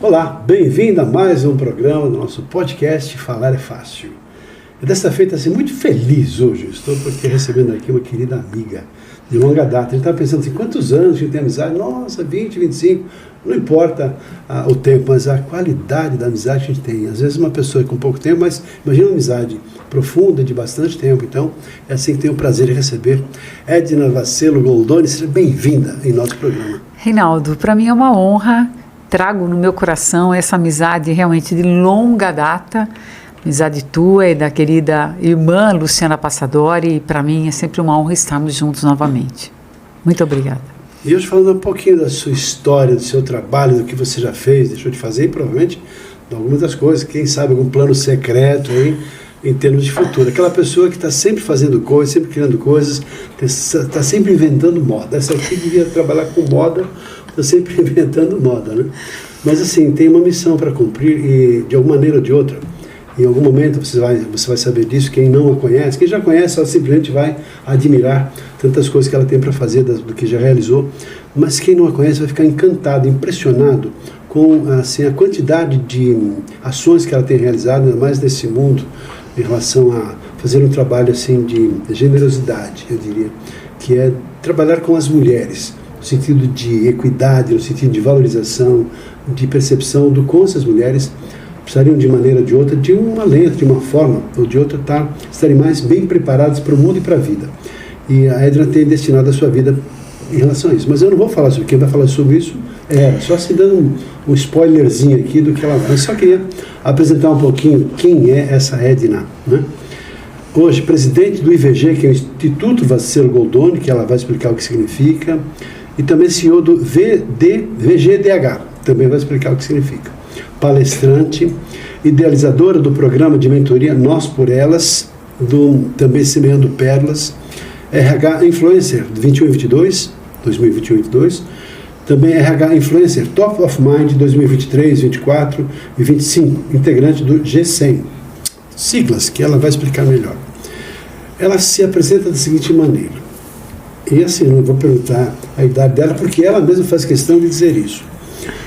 Olá, bem-vindo a mais um programa do nosso podcast Falar é Fácil. E desta feita, assim, muito feliz hoje, estou porque recebendo aqui uma querida amiga de longa data. Ele estava pensando assim, quantos anos a gente tem amizade? Nossa, 20, 25, não importa o tempo, mas a qualidade da amizade que a gente tem. Às vezes uma pessoa com pouco tempo, mas imagina uma amizade profunda, de bastante tempo. Então, é assim que tenho o prazer de receber Edna Vacelo Goldoni. Seja bem-vinda em nosso programa. Reinaldo, para mim é uma honra. Trago no meu coração essa amizade realmente de longa data, amizade tua e da querida irmã Luciana Passadori, e para mim é sempre uma honra estarmos juntos novamente. Muito obrigada. E hoje falando um pouquinho da sua história, do seu trabalho, do que você já fez, deixou de fazer, e provavelmente de algumas das coisas, quem sabe algum plano secreto aí, em termos de futuro. Aquela pessoa que está sempre fazendo coisas, sempre criando coisas, está sempre inventando moda. Essa aqui devia trabalhar com moda, está sempre inventando moda, né? Mas assim, tem uma missão para cumprir e de alguma maneira ou de outra, em algum momento você vai saber disso. Quem não a conhece, quem já conhece, ela simplesmente vai admirar tantas coisas que ela tem para fazer do que já realizou, mas quem não a conhece vai ficar encantado, impressionado com assim, a quantidade de ações que ela tem realizado, ainda mais nesse mundo, em relação a fazer um trabalho assim de generosidade, eu diria, que é trabalhar com as mulheres, no sentido de equidade, no sentido de valorização, de percepção do quanto as mulheres precisariam de maneira ou de outra, de uma letra, de uma forma ou de outra, estarem mais bem preparadas para o mundo e para a vida. E a Edna tem destinado a sua vida em relação a isso. Mas eu não vou falar sobre quem vai falar sobre isso, só se dando um spoilerzinho aqui do que ela vai. Eu só queria apresentar um pouquinho quem é essa Edna, né? Hoje, presidente do IVG, que é o Instituto Vacelo Goldoni, que ela vai explicar o que significa, e também CEO do VGDH, também vai explicar o que significa. Palestrante, idealizadora do programa de mentoria Nós por Elas, também Semeando Pérolas, RH Influencer 2021-22, também RH Influencer Top of Mind 2023, 24 e 25, integrante do G100. Siglas que ela vai explicar melhor. Ela se apresenta da seguinte maneira, e assim, eu não vou perguntar a idade dela, porque ela mesma faz questão de dizer isso.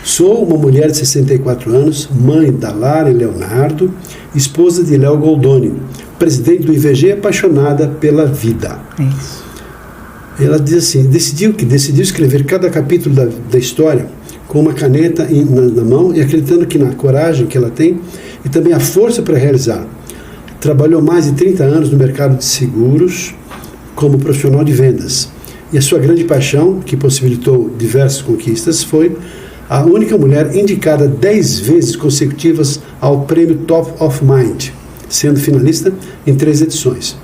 Sou uma mulher de 64 anos, mãe da Lara e Leonardo, esposa de Léo Goldoni, presidente do IVG, apaixonada pela vida. Isso. Ela diz assim, decidiu escrever cada capítulo da história com uma caneta na mão e acreditando que na coragem que ela tem e também a força para realizar. Trabalhou mais de 30 anos no mercado de seguros como profissional de vendas. E a sua grande paixão, que possibilitou diversas conquistas, foi a única mulher indicada 10 vezes consecutivas ao prêmio Top of Mind, sendo finalista em 3 edições.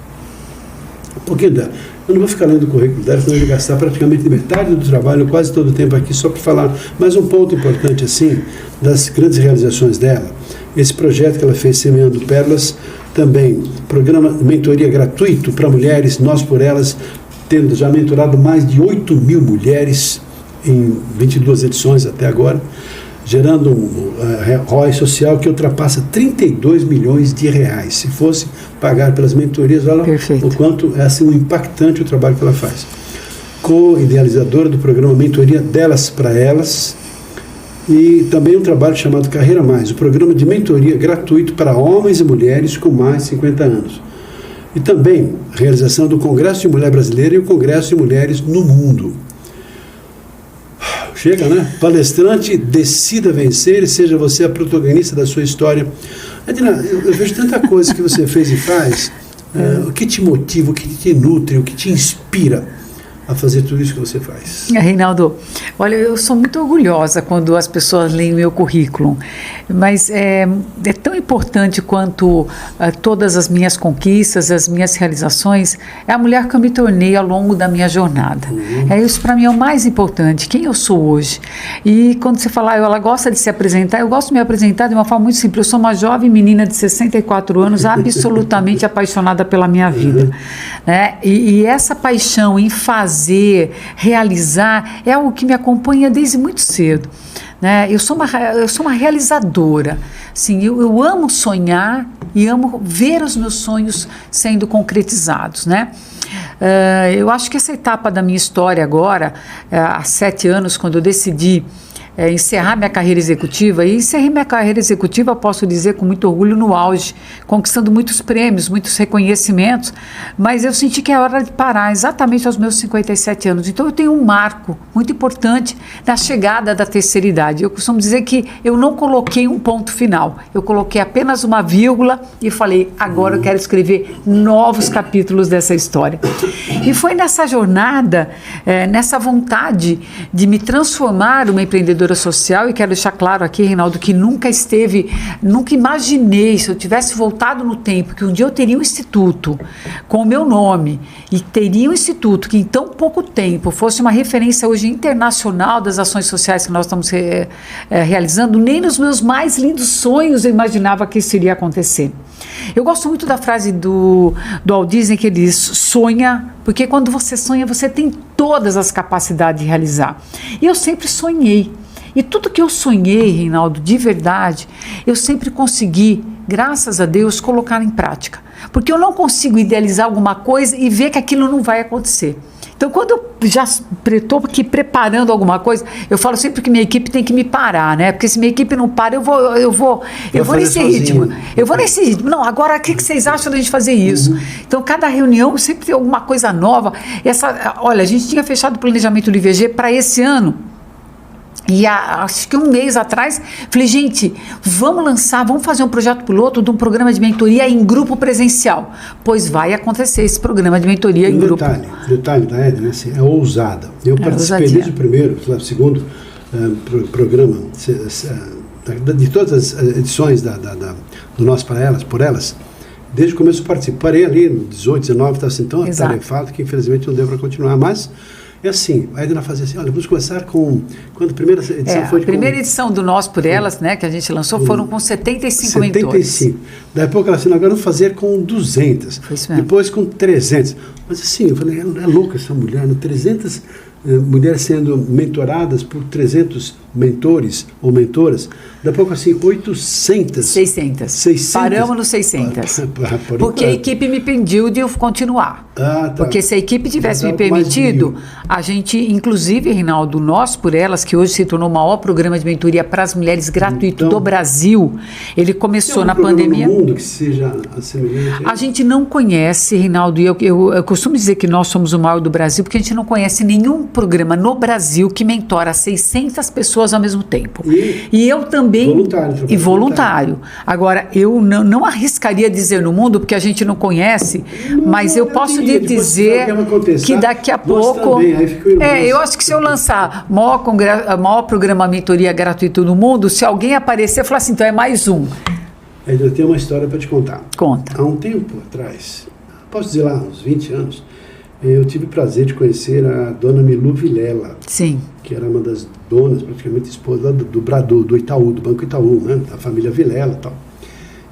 Um pouquinho dela. Eu não vou ficar lendo o currículo dela, senão eu vou gastar praticamente metade do trabalho, quase todo o tempo aqui, só para falar. Mas um ponto importante, assim, das grandes realizações dela, esse projeto que ela fez, Semeando Pérolas, também programa de mentoria gratuito para mulheres, Nós por Elas, tendo já mentorado mais de 8.000 mulheres em 22 edições até agora, gerando um ROI social que ultrapassa 32 milhões de reais. Se fosse pagar pelas mentorias, olha o quanto é assim, impactante o trabalho que ela faz. Co-idealizadora do programa Mentoria Delas para Elas, e também um trabalho chamado Carreira Mais, o programa de mentoria gratuito para homens e mulheres com mais de 50 anos. E também a realização do Congresso de Mulher Brasileira e o Congresso de Mulheres no Mundo. Chega, né? Palestrante, decida vencer e seja você a protagonista da sua história. Edna, eu vejo tanta coisa que você fez e faz. O que te motiva, o que te nutre, o que te inspira a fazer tudo isso que você faz? Reinaldo, olha, eu sou muito orgulhosa quando as pessoas leem o meu currículo, mas é tão importante quanto todas as minhas conquistas, as minhas realizações, é a mulher que eu me tornei ao longo da minha jornada. Isso para mim é o mais importante, quem eu sou hoje. E quando você fala, ela gosta de se apresentar, eu gosto de me apresentar de uma forma muito simples. Eu sou uma jovem menina de 64 anos, absolutamente apaixonada pela minha vida. Né? E essa paixão em fazer, realizar, é algo que me acompanha desde muito cedo. Né? Eu sou uma realizadora. Assim, eu amo sonhar e amo ver os meus sonhos sendo concretizados. Né? Eu acho que essa etapa da minha história agora, há 7 anos, quando eu decidi encerrar minha carreira executiva, e encerrei minha carreira executiva, posso dizer com muito orgulho, no auge, conquistando muitos prêmios, muitos reconhecimentos, mas eu senti que é hora de parar exatamente aos meus 57 anos. Então eu tenho um marco muito importante na chegada da terceira idade. Eu costumo dizer que eu não coloquei um ponto final, eu coloquei apenas uma vírgula e falei, agora eu quero escrever novos capítulos dessa história. E foi nessa jornada, nessa vontade de me transformar uma empreendedora social, e quero deixar claro aqui, Reinaldo, que nunca imaginei, se eu tivesse voltado no tempo, que um dia eu teria um instituto com o meu nome, e teria um instituto que em tão pouco tempo fosse uma referência hoje internacional das ações sociais que nós estamos realizando, nem nos meus mais lindos sonhos eu imaginava que isso iria acontecer. Eu gosto muito da frase do Walt Disney, que ele diz, sonha, porque quando você sonha, você tem todas as capacidades de realizar. E eu sempre sonhei. E tudo que eu sonhei, Reinaldo, de verdade, eu sempre consegui, graças a Deus, colocar em prática. Porque eu não consigo idealizar alguma coisa e ver que aquilo não vai acontecer. Então, quando eu já estou aqui preparando alguma coisa, eu falo sempre que minha equipe tem que me parar, né? Porque se minha equipe não para, eu vou nesse ritmo. Eu vou nesse ritmo. Não, agora o que vocês acham da gente fazer isso? Então, cada reunião sempre tem alguma coisa nova. Olha, a gente tinha fechado o planejamento do IVG para esse ano. E acho que um mês atrás, falei, gente, vamos fazer um projeto piloto de um programa de mentoria em grupo presencial. Pois vai acontecer esse programa de mentoria em grupo. O detalhe da Edna, assim, é ousada. Eu participei desde o primeiro, segundo programa, de todas as edições do Nós por Elas, desde o começo eu participei. Parei ali no 18, 19, estava assim, tão atarefado que infelizmente não deu para continuar, mas... É assim, a Edna fazia assim, olha, vamos começar com... Quando a primeira edição foi... A primeira edição do Nós por Elas, né, que a gente lançou, foram com 75 mentores. 75. Daí a pouco ela assim, agora vamos fazer com 200. Foi isso mesmo. Depois com 300. Mas assim, eu falei, é louca essa mulher, né? 300 mulheres sendo mentoradas por 300 mentores ou mentoras. Daqui a pouco assim, 800. 600. Paramos no 600. Porque a equipe me pediu de eu continuar. Tá. Porque se a equipe tivesse me permitido, a gente, inclusive, Reinaldo, Nós por Elas, que hoje se tornou o maior programa de mentoria para as mulheres gratuito do Brasil, ele começou na pandemia. No mundo que seja semelhante? A gente não conhece, Reinaldo, e eu costumo dizer que nós somos o maior do Brasil, porque a gente não conhece nenhum programa no Brasil que mentora 600 pessoas ao mesmo tempo. E eu também... Voluntário. Agora, eu não arriscaria dizer no mundo, porque a gente não conhece, mas eu posso dizer que daqui a pouco... eu acho que se eu lançar maior programa mentoria gratuito no mundo, se alguém aparecer, eu falar assim, então é mais um. Eu tenho uma história para te contar. Conta. Há um tempo atrás, posso dizer lá, uns 20 anos, eu tive o prazer de conhecer a dona Milu Vilela. Sim. Que era uma das donas, praticamente esposa do Brador, do Itaú, do Banco Itaú, né? Da família Vilela e tal.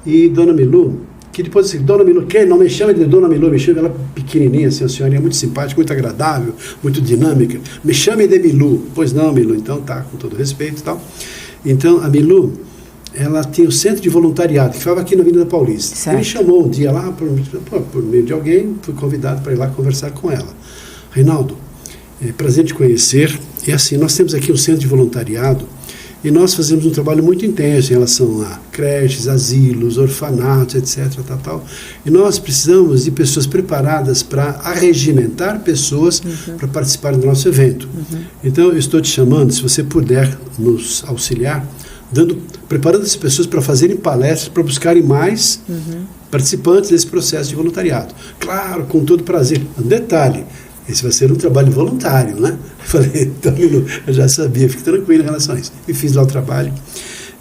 E dona Milu, que depois assim, dona Milu, que não me chama de dona Milu, me chama ela pequenininha, assim, a senhorinha muito simpática, muito agradável, muito dinâmica. Me chame de Milu. Pois não, Milu, então tá, com todo respeito e tal. Então, a Milu, ela tinha o centro de voluntariado, que ficava aqui na Avenida Paulista. Certo. Ele chamou um dia lá, por meio de alguém, fui convidado para ir lá conversar com ela. Reinaldo, é prazer te conhecer. E assim, nós temos aqui um centro de voluntariado e nós fazemos um trabalho muito intenso em relação a creches, asilos, orfanatos, etc. Tal. E nós precisamos de pessoas preparadas para arregimentar pessoas para participar do nosso evento. Então, eu estou te chamando, se você puder nos auxiliar, preparando as pessoas para fazerem palestras, para buscarem mais participantes desse processo de voluntariado. Claro, com todo prazer. Um detalhe, esse vai ser um trabalho voluntário, né? Eu falei, então, eu já sabia, fique tranquilo em relação a isso. E fiz lá o trabalho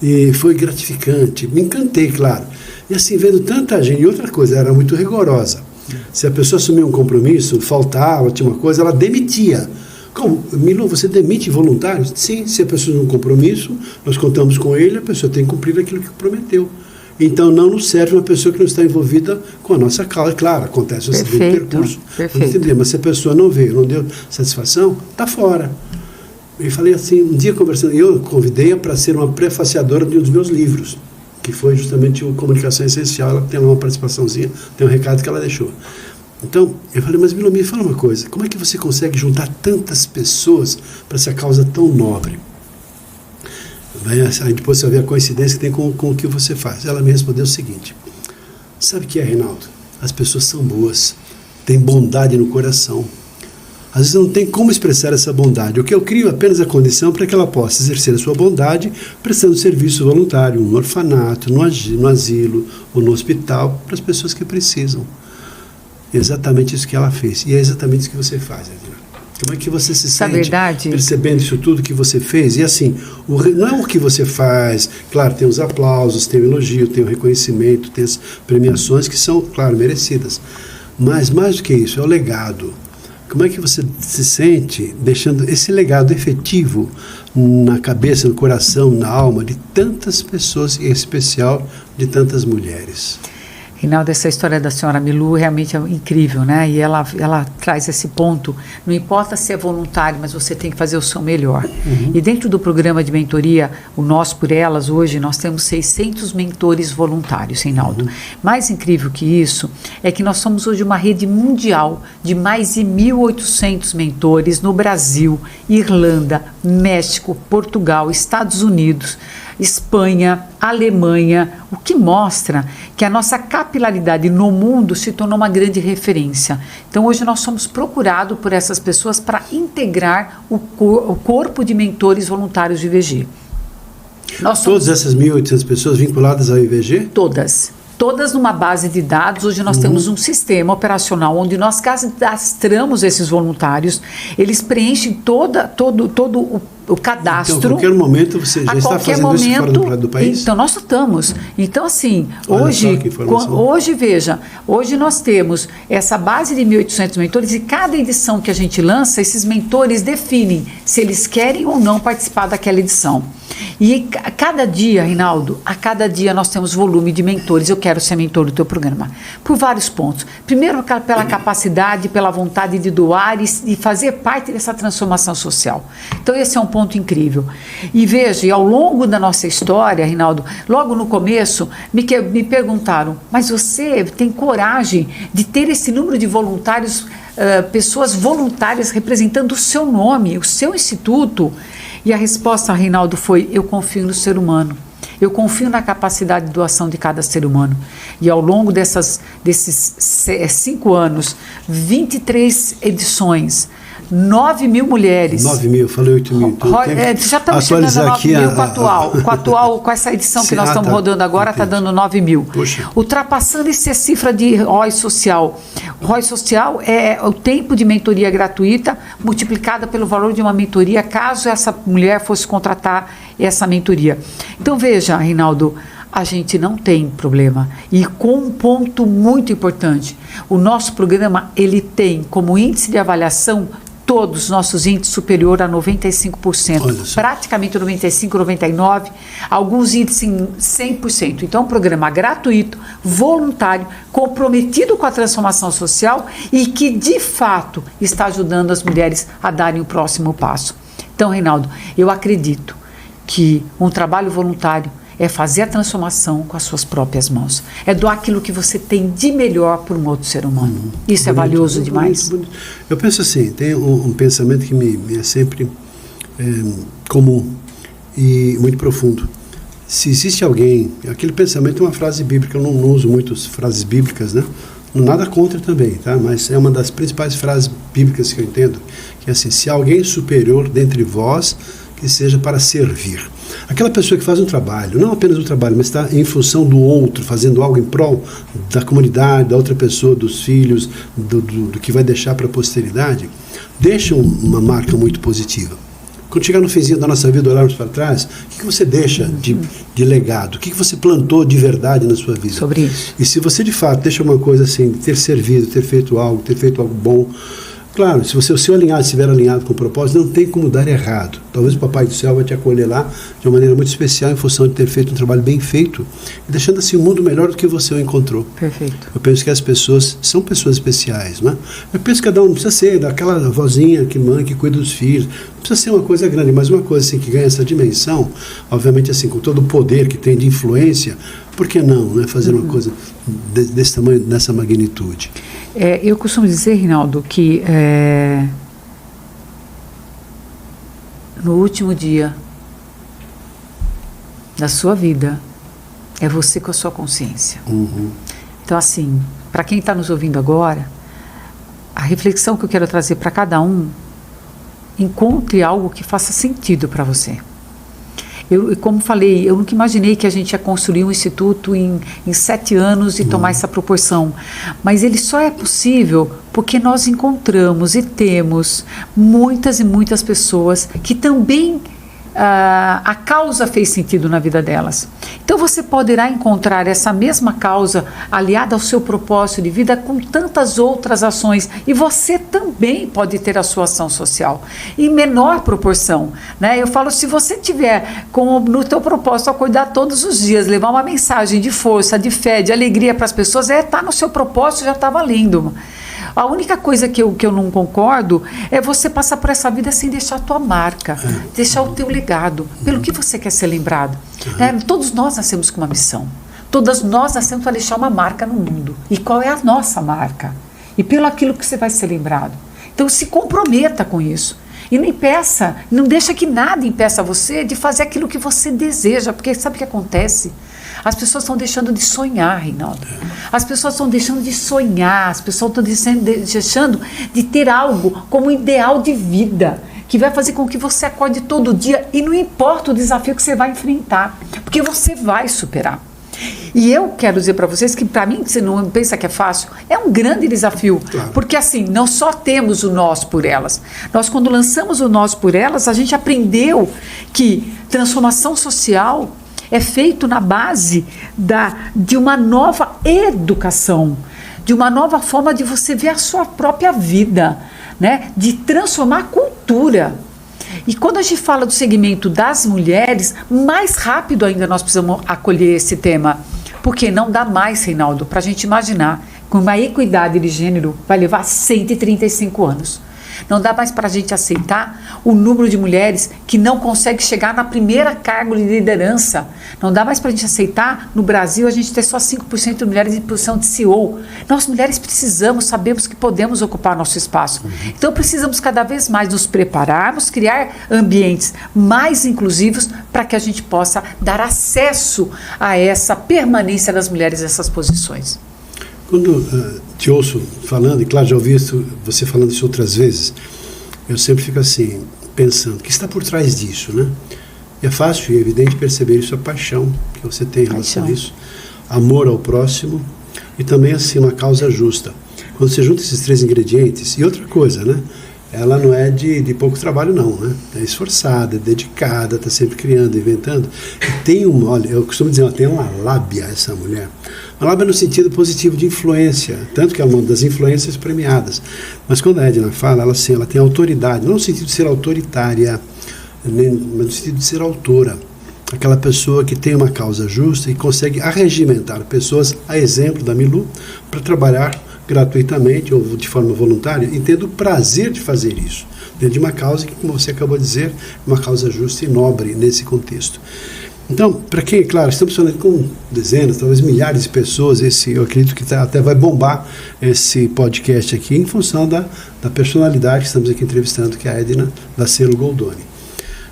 e foi gratificante, me encantei, claro. E assim, vendo tanta gente, e outra coisa, era muito rigorosa. Se a pessoa assumia um compromisso, faltava, tinha uma coisa, ela demitia. Como? Milu, você demite voluntários? Sim, se a pessoa tem um compromisso, nós contamos com ele, a pessoa tem que cumprir aquilo que prometeu. Então, não nos serve uma pessoa que não está envolvida com a nossa causa. Claro, acontece o acidente de percurso. Mas se a pessoa não veio, não deu satisfação, está fora. Eu falei assim, um dia conversando, eu convidei-a para ser uma prefaciadora de um dos meus livros, que foi justamente o Comunicação Essencial. Ela tem uma participaçãozinha, tem um recado que ela deixou. Então, eu falei, mas Milu, me fala uma coisa, como é que você consegue juntar tantas pessoas para essa causa tão nobre? Aí depois você vai ver a coincidência que tem com o que você faz. Ela me respondeu o seguinte: sabe o que é, Reinaldo? As pessoas são boas, têm bondade no coração. Às vezes não tem como expressar essa bondade. O que eu crio é apenas a condição para que ela possa exercer a sua bondade prestando serviço voluntário no orfanato, no asilo ou no hospital para as pessoas que precisam. É exatamente isso que ela fez. E é exatamente isso que você faz, Adriana. Como é que você se sente percebendo isso tudo que você fez? E assim, não é o que você faz. Claro, tem os aplausos, tem o elogio, tem o reconhecimento, tem as premiações que são, claro, merecidas. Mas mais do que isso, é o legado. Como é que você se sente deixando esse legado efetivo na cabeça, no coração, na alma de tantas pessoas, em especial de tantas mulheres? Reinaldo, essa história da senhora Milu realmente é incrível, né? E ela traz esse ponto, não importa se é voluntário, mas você tem que fazer o seu melhor. E dentro do programa de mentoria, o Nós por Elas, hoje nós temos 600 mentores voluntários, Reinaldo. Mais incrível que isso é que nós somos hoje uma rede mundial de mais de 1.800 mentores no Brasil, Irlanda, México, Portugal, Estados Unidos, Espanha, Alemanha, o que mostra que a nossa capilaridade no mundo se tornou uma grande referência. Então hoje nós somos procurados por essas pessoas para integrar o corpo de mentores voluntários do IVG. Todas essas 1.800 pessoas vinculadas ao IVG? Todas numa base de dados. Hoje nós temos um sistema operacional onde nós cadastramos esses voluntários, eles preenchem todo o cadastro. Então, a qualquer momento você já está fazendo isso fora do país? Então, nós estamos. Então, assim, hoje, veja, hoje nós temos essa base de 1.800 mentores e cada edição que a gente lança, esses mentores definem se eles querem ou não participar daquela edição. E a cada dia, Reinaldo, a cada dia nós temos volume de mentores. Eu quero ser mentor do teu programa, por vários pontos. Primeiro, pela capacidade, pela vontade de doar e fazer parte dessa transformação social. Então, esse é um ponto incrível. E veja, ao longo da nossa história, Reinaldo, logo no começo, me perguntaram, mas você tem coragem de ter esse número de voluntários, pessoas voluntárias representando o seu nome, o seu instituto? E a resposta, Reinaldo, foi: eu confio no ser humano. Eu confio na capacidade de doação de cada ser humano. E ao longo desses 5 anos, 23 edições, 9.000 mulheres. 9.000, falei 8.000. Então já estamos chegando a 9.000 com a atual, com essa edição que nós estamos rodando agora, está dando 9.000. Poxa. Ultrapassando essa cifra de ROI social. ROI social é o tempo de mentoria gratuita multiplicada pelo valor de uma mentoria, caso essa mulher fosse contratar essa mentoria. Então veja, Reinaldo, a gente não tem problema. E com um ponto muito importante, o nosso programa, ele tem como índice de avaliação todos os nossos índices superior a 95%, praticamente 95%, 99%, alguns índices em 100%. Então, é um programa gratuito, voluntário, comprometido com a transformação social e que, de fato, está ajudando as mulheres a darem o próximo passo. Então, Reinaldo, eu acredito que um trabalho voluntário é fazer a transformação com as suas próprias mãos. É doar aquilo que você tem de melhor para um outro ser humano. Isso bonito, é valioso demais. Bonito. Eu penso assim, tem um pensamento que me é sempre comum e muito profundo. Se existe alguém, aquele pensamento é uma frase bíblica, eu não uso muitas frases bíblicas, né? Nada contra também, tá? Mas é uma das principais frases bíblicas que eu entendo, que é assim: se há alguém superior dentre vós, que seja para servir. Aquela pessoa que faz um trabalho, não apenas o trabalho, mas está em função do outro, fazendo algo em prol da comunidade, da outra pessoa, dos filhos, do que vai deixar para a posteridade, deixa uma marca muito positiva. Quando chegar no finzinho da nossa vida, olharmos para trás, o que você deixa de legado? O que você plantou de verdade na sua vida? Sobre isso. E se você de fato deixa uma coisa assim, de ter servido, ter feito algo bom, claro, se o seu alinhado estiver alinhado com o propósito, não tem como dar errado. Talvez o Papai do Céu vai te acolher lá de uma maneira muito especial em função de ter feito um trabalho bem feito e deixando assim o mundo melhor do que você o encontrou. Perfeito. Eu penso que as pessoas são pessoas especiais, né? Eu penso que cada um não precisa ser daquela vozinha que mãe, que cuida dos filhos. Não precisa ser uma coisa grande, mas uma coisa assim que ganha essa dimensão, obviamente assim, com todo o poder que tem de influência, por que não, né? Fazer uma coisa desse tamanho, dessa magnitude. Eu costumo dizer, Reinaldo, que no último dia da sua vida é você com a sua consciência. Então, assim, para quem está nos ouvindo agora, a reflexão que eu quero trazer para cada um, encontre algo que faça sentido para você. Como falei, eu nunca imaginei que a gente ia construir um instituto em 7 anos e tomar essa proporção. Mas ele só é possível porque nós encontramos e temos muitas e muitas pessoas que também a causa fez sentido na vida delas. Então você poderá encontrar essa mesma causa aliada ao seu propósito de vida com tantas outras ações, e você também pode ter a sua ação social em menor proporção, né? Eu falo, se você tiver no teu propósito acordar todos os dias, levar uma mensagem de força, de fé, de alegria para as pessoas, tá no seu propósito, já está valendo. A única coisa que eu não concordo é você passar por essa vida sem deixar a tua marca, deixar o teu legado, pelo que você quer ser lembrado. Todos nós nascemos com uma missão. Todas nós nascemos para deixar uma marca no mundo. E qual é a nossa marca? E pelo aquilo que você vai ser lembrado. Então se comprometa com isso. E não impeça, não deixa que nada impeça você de fazer aquilo que você deseja, porque sabe o que acontece? As pessoas estão deixando de sonhar, Reinaldo. As pessoas estão deixando de sonhar, as pessoas estão deixando de ter algo como ideal de vida, que vai fazer com que você acorde todo dia, e não importa o desafio que você vai enfrentar, porque você vai superar. E eu quero dizer para vocês que, para mim, você não pensa que é fácil, é um grande desafio, claro. Porque assim, não só temos o nós por elas, nós quando lançamos o nós por elas, a gente aprendeu que transformação social é feito na base de uma nova educação, de uma nova forma de você ver a sua própria vida, né? De transformar a cultura. E quando a gente fala do segmento das mulheres, mais rápido ainda nós precisamos acolher esse tema, porque não dá mais, Reinaldo, para a gente imaginar que uma equidade de gênero vai levar 135 anos. Não dá mais para a gente aceitar o número de mulheres que não consegue chegar na primeira cargo de liderança. Não dá mais para a gente aceitar, no Brasil, a gente ter só 5% de mulheres em posição de CEO. Nós, mulheres, sabemos que podemos ocupar nosso espaço. Então, precisamos cada vez mais nos prepararmos, criar ambientes mais inclusivos para que a gente possa dar acesso a essa permanência das mulheres nessas posições. Quando te ouço falando, e claro, já ouvi você falando isso outras vezes, eu sempre fico assim, pensando, o que está por trás disso, né? É fácil e evidente perceber isso, a paixão que você tem em relação a isso, amor ao próximo e também, assim, uma causa justa. Quando você junta esses 3 ingredientes, e outra coisa, né? Ela não é de pouco trabalho, não, né? É esforçada, é dedicada, está sempre criando, inventando. E tem olha, eu costumo dizer, ela tem uma lábia, essa mulher. Uma lábia no sentido positivo de influência, tanto que é uma das influências premiadas. Mas quando a Edna fala, ela tem autoridade, não no sentido de ser autoritária, mas no sentido de ser autora. Aquela pessoa que tem uma causa justa e consegue arregimentar pessoas, a exemplo da Milu, para trabalhar gratuitamente ou de forma voluntária, e tendo o prazer de fazer isso, dentro de uma causa que, como você acabou de dizer, é uma causa justa e nobre nesse contexto. Então, para quem, claro, estamos falando com dezenas, talvez milhares de pessoas, eu acredito que até vai bombar esse podcast aqui, em função da personalidade que estamos aqui entrevistando, que é a Edna da Selo Goldoni.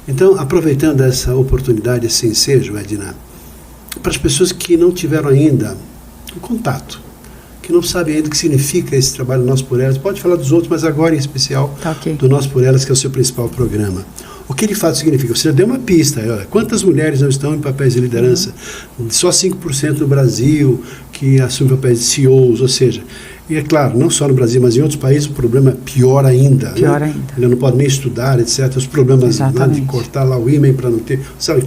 Então, aproveitando essa oportunidade, esse ensejo, Edna, para as pessoas que não tiveram ainda um contato, que não sabem ainda o que significa esse trabalho Nós por Elas, pode falar dos outros, mas agora em especial do Nós por Elas, que é o seu principal programa. O que de fato significa? Você já deu uma pista. Olha, quantas mulheres não estão em papéis de liderança? Só 5% no Brasil que assumem papéis de CEOs, ou seja, e é claro, não só no Brasil, mas em outros países o problema é pior ainda. Pior ainda. Ele não pode nem estudar, etc. Os problemas, né, de cortar lá o ímã para não ter, sabe,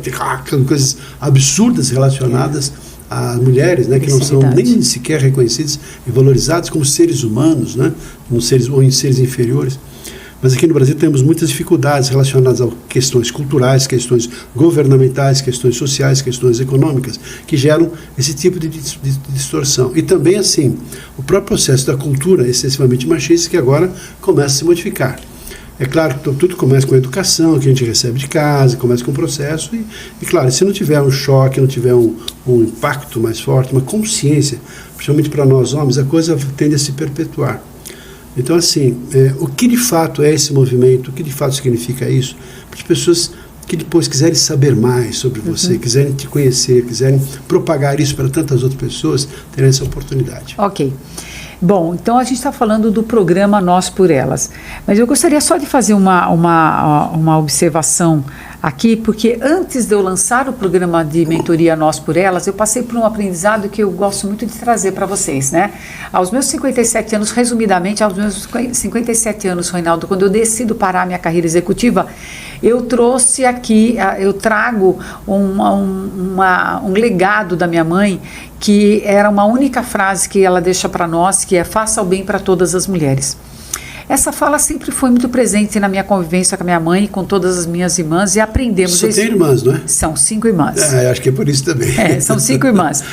coisas absurdas relacionadas a mulheres, né, que não são nem sequer reconhecidas e valorizadas como seres humanos, né, ou em seres inferiores. Mas aqui no Brasil temos muitas dificuldades relacionadas a questões culturais, questões governamentais, questões sociais, questões econômicas, que geram esse tipo de distorção. E também, assim, o próprio processo da cultura excessivamente machista, que agora começa a se modificar. É claro que tudo começa com a educação, que a gente recebe de casa, começa com o processo, e claro, se não tiver um choque, não tiver um impacto mais forte, uma consciência, principalmente para nós homens, a coisa tende a se perpetuar. Então, assim, o que de fato é esse movimento, o que de fato significa isso, para as pessoas que depois quiserem saber mais sobre você, quiserem te conhecer, quiserem propagar isso para tantas outras pessoas, terem essa oportunidade. Ok. Bom, então a gente está falando do programa Nós por Elas, mas eu gostaria só de fazer uma observação aqui, porque antes de eu lançar o programa de mentoria Nós por Elas, eu passei por um aprendizado que eu gosto muito de trazer para vocês, né? Aos meus 57 anos, resumidamente, aos meus 57 anos, Reinaldo, quando eu decido parar minha carreira executiva, eu trouxe aqui, eu trago um legado da minha mãe, que era uma única frase que ela deixa para nós, que é: faça o bem para todas as mulheres. Essa fala sempre foi muito presente na minha convivência com a minha mãe e com todas as minhas irmãs, e aprendemos... Só tem irmãs, não é? São 5 irmãs. Acho que é por isso também. São 5 irmãs.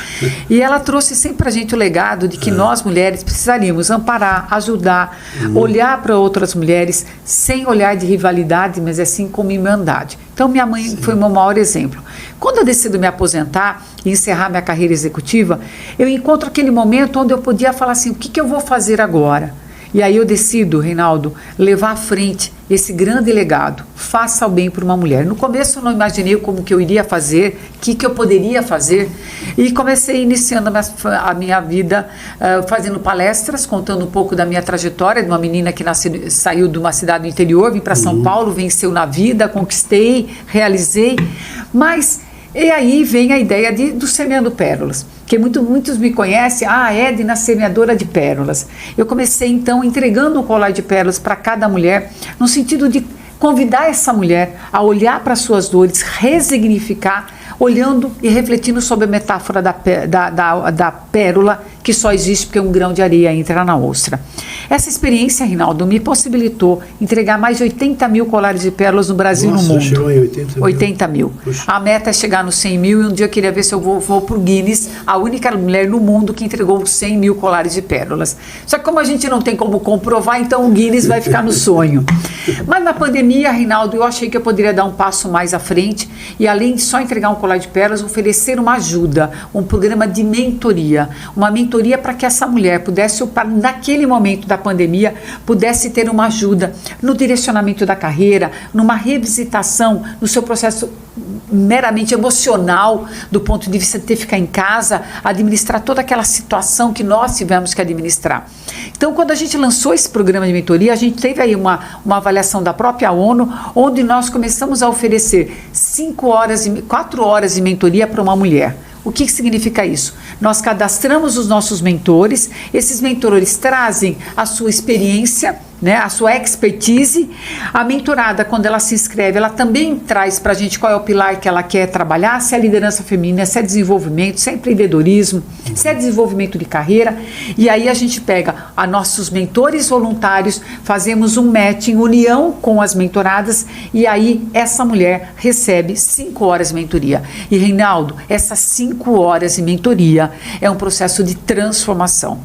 E ela trouxe sempre para a gente o legado de que nós, mulheres, precisaríamos amparar, ajudar, olhar para outras mulheres, sem olhar de rivalidade, mas assim como irmandade. Então, minha mãe foi o meu maior exemplo. Quando eu decido me aposentar e encerrar minha carreira executiva, eu encontro aquele momento onde eu podia falar assim: o que eu vou fazer agora? E aí eu decido, Reinaldo, levar à frente esse grande legado. Faça o bem por uma mulher. No começo eu não imaginei como que eu iria fazer, o que eu poderia fazer. E comecei iniciando a minha vida fazendo palestras, contando um pouco da minha trajetória, de uma menina que saiu de uma cidade do interior, vim para São Paulo, venceu na vida, conquistei, realizei. Mas... E aí vem a ideia do Semeando Pérolas, que muitos me conhecem, Edna, semeadora de pérolas. Eu comecei então entregando um colar de pérolas para cada mulher, no sentido de convidar essa mulher a olhar para suas dores, resignificar, olhando e refletindo sobre a metáfora da pérola, que só existe porque um grão de areia entra na ostra. Essa experiência, Reinaldo, me possibilitou entregar mais de 80 mil colares de pérolas no Brasil e no mundo. Chegou em 80 mil. Puxa. A meta é chegar nos 100 mil, e um dia eu queria ver se eu vou para o Guinness, a única mulher no mundo que entregou 100 mil colares de pérolas. Só que como a gente não tem como comprovar, então o Guinness vai ficar no sonho. Mas na pandemia, Reinaldo, eu achei que eu poderia dar um passo mais à frente e, além de só entregar um colar de pérolas, oferecer uma ajuda, um programa de mentoria, uma mentoria para que essa mulher pudesse, naquele momento da pandemia, pudesse ter uma ajuda no direcionamento da carreira, numa revisitação no seu processo meramente emocional, do ponto de vista de ter que ficar em casa, administrar toda aquela situação que nós tivemos que administrar. Então, quando a gente lançou esse programa de mentoria, a gente teve aí uma avaliação da própria ONU, onde nós começamos a oferecer 4 horas de mentoria para uma mulher. O que significa isso? Nós cadastramos os nossos mentores, esses mentores trazem a sua experiência, né, a sua expertise. A mentorada, quando ela se inscreve, ela também traz para a gente qual é o pilar que ela quer trabalhar, se é liderança feminina, se é desenvolvimento, se é empreendedorismo, se é desenvolvimento de carreira. E aí a gente pega a nossos mentores voluntários, fazemos um match em união com as mentoradas, e aí essa mulher recebe 5 horas de mentoria. E, Reinaldo, essas 5 horas de mentoria é um processo de transformação.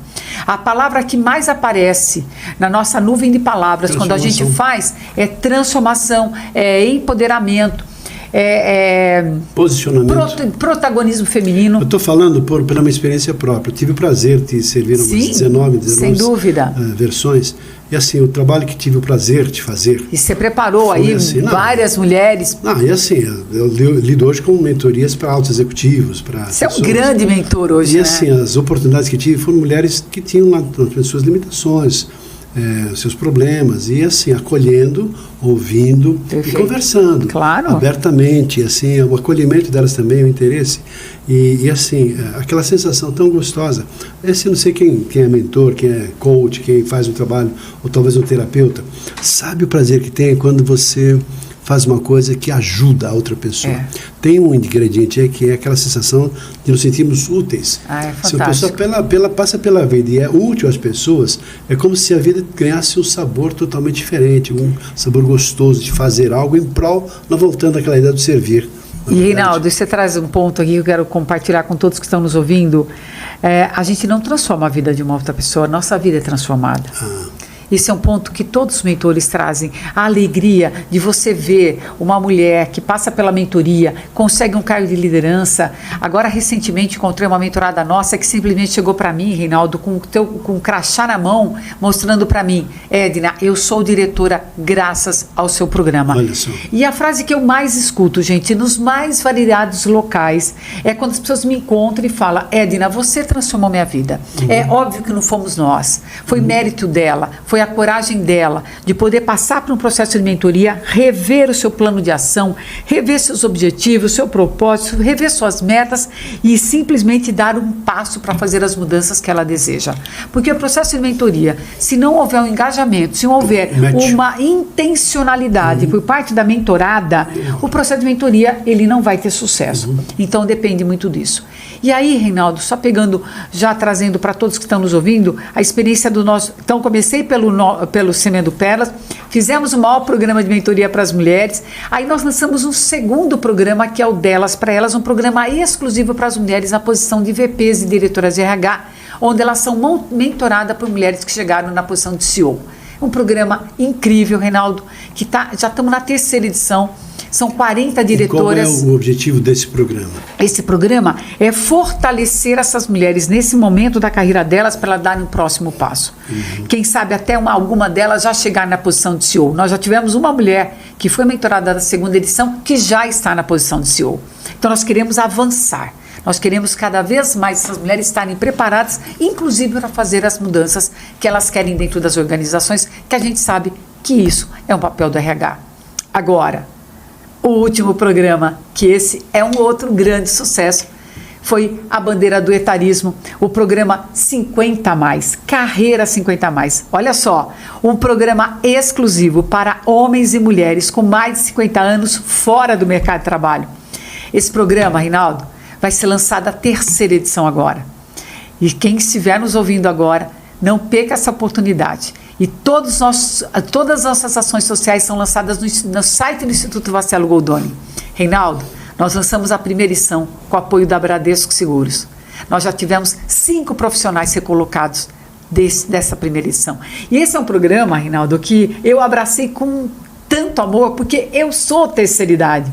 A palavra que mais aparece na nossa nuvem de palavras quando a gente faz é transformação, é empoderamento, posicionamento, protagonismo feminino. Eu estou falando pela minha experiência própria. Eu tive o prazer de servir umas 19 sem dúvida. Versões. E assim, o trabalho que tive o prazer de fazer. E você preparou aí assim, várias mulheres. E assim, eu lido hoje com mentorias para altos executivos. Você é um grande mentor hoje, né? E assim, as oportunidades que tive foram mulheres que tinham lá suas limitações, seus problemas, e assim, acolhendo, ouvindo e conversando, claro, abertamente, assim, o acolhimento delas também, o interesse, e assim, aquela sensação tão gostosa. Não sei quem é mentor, quem é coach, quem faz um trabalho, ou talvez um terapeuta, sabe o prazer que tem quando você faz uma coisa que ajuda a outra pessoa. Tem um ingrediente aí que é aquela sensação de nos sentirmos úteis. É fantástico. Se a pessoa passa pela vida e é útil às pessoas, é como se a vida ganhasse um sabor totalmente diferente, um sabor gostoso de fazer algo em prol, não voltando àquela ideia de servir. E, Reinaldo, você traz um ponto aqui que eu quero compartilhar com todos que estão nos ouvindo. A gente não transforma a vida de uma outra pessoa, nossa vida é transformada. esse é um ponto que todos os mentores trazem, a alegria de você ver uma mulher que passa pela mentoria, consegue um cargo de liderança. Agora, recentemente, encontrei uma mentorada nossa que simplesmente chegou para mim, Reinaldo, com um crachá na mão, mostrando para mim: Edna, eu sou diretora graças ao seu programa. Olha só. E a frase que eu mais escuto, gente, nos mais variados locais, é quando as pessoas me encontram e falam: Edna, você transformou minha vida. É óbvio que não fomos nós, foi mérito dela, foi a coragem dela de poder passar por um processo de mentoria, rever o seu plano de ação, rever seus objetivos, seu propósito, rever suas metas e simplesmente dar um passo para fazer as mudanças que ela deseja. Porque o processo de mentoria, se não houver um engajamento, se não houver uma intencionalidade por parte da mentorada, o processo de mentoria ele não vai ter sucesso. Então depende muito disso. E aí, Reinaldo, só pegando, já trazendo para todos que estão nos ouvindo, a experiência do nosso... Então, comecei pelo Semendo Pérolas, fizemos o maior programa de mentoria para as mulheres, aí nós lançamos um segundo programa, que é o Delas para Elas, um programa exclusivo para as mulheres na posição de VPs e diretoras de RH, onde elas são mentoradas por mulheres que chegaram na posição de CEO. Um programa incrível, Reinaldo, que já estamos na 3ª edição. São 40 diretoras. E qual é o objetivo desse programa? Esse programa é fortalecer essas mulheres nesse momento da carreira delas para elas darem um próximo passo. Quem sabe até alguma delas já chegar na posição de CEO. Nós já tivemos uma mulher que foi mentorada da 2ª edição que já está na posição de CEO. Então nós queremos avançar. Nós queremos cada vez mais essas mulheres estarem preparadas, inclusive para fazer as mudanças que elas querem dentro das organizações, que a gente sabe que isso é um papel do RH. Agora, o último programa, que esse é um outro grande sucesso, foi a bandeira do etarismo, o programa 50+, Carreira 50+. Olha só, um programa exclusivo para homens e mulheres com mais de 50 anos fora do mercado de trabalho. Esse programa, Reinaldo, vai ser lançado a 3ª edição agora. E quem estiver nos ouvindo agora, não perca essa oportunidade. E todas as nossas ações sociais são lançadas no site do Instituto Vacelo Goldoni. Reinaldo, nós lançamos a 1ª edição com o apoio da Bradesco Seguros. Nós já tivemos 5 profissionais recolocados dessa 1ª edição. E esse é um programa, Reinaldo, que eu abracei com tanto amor, porque eu sou terceira idade.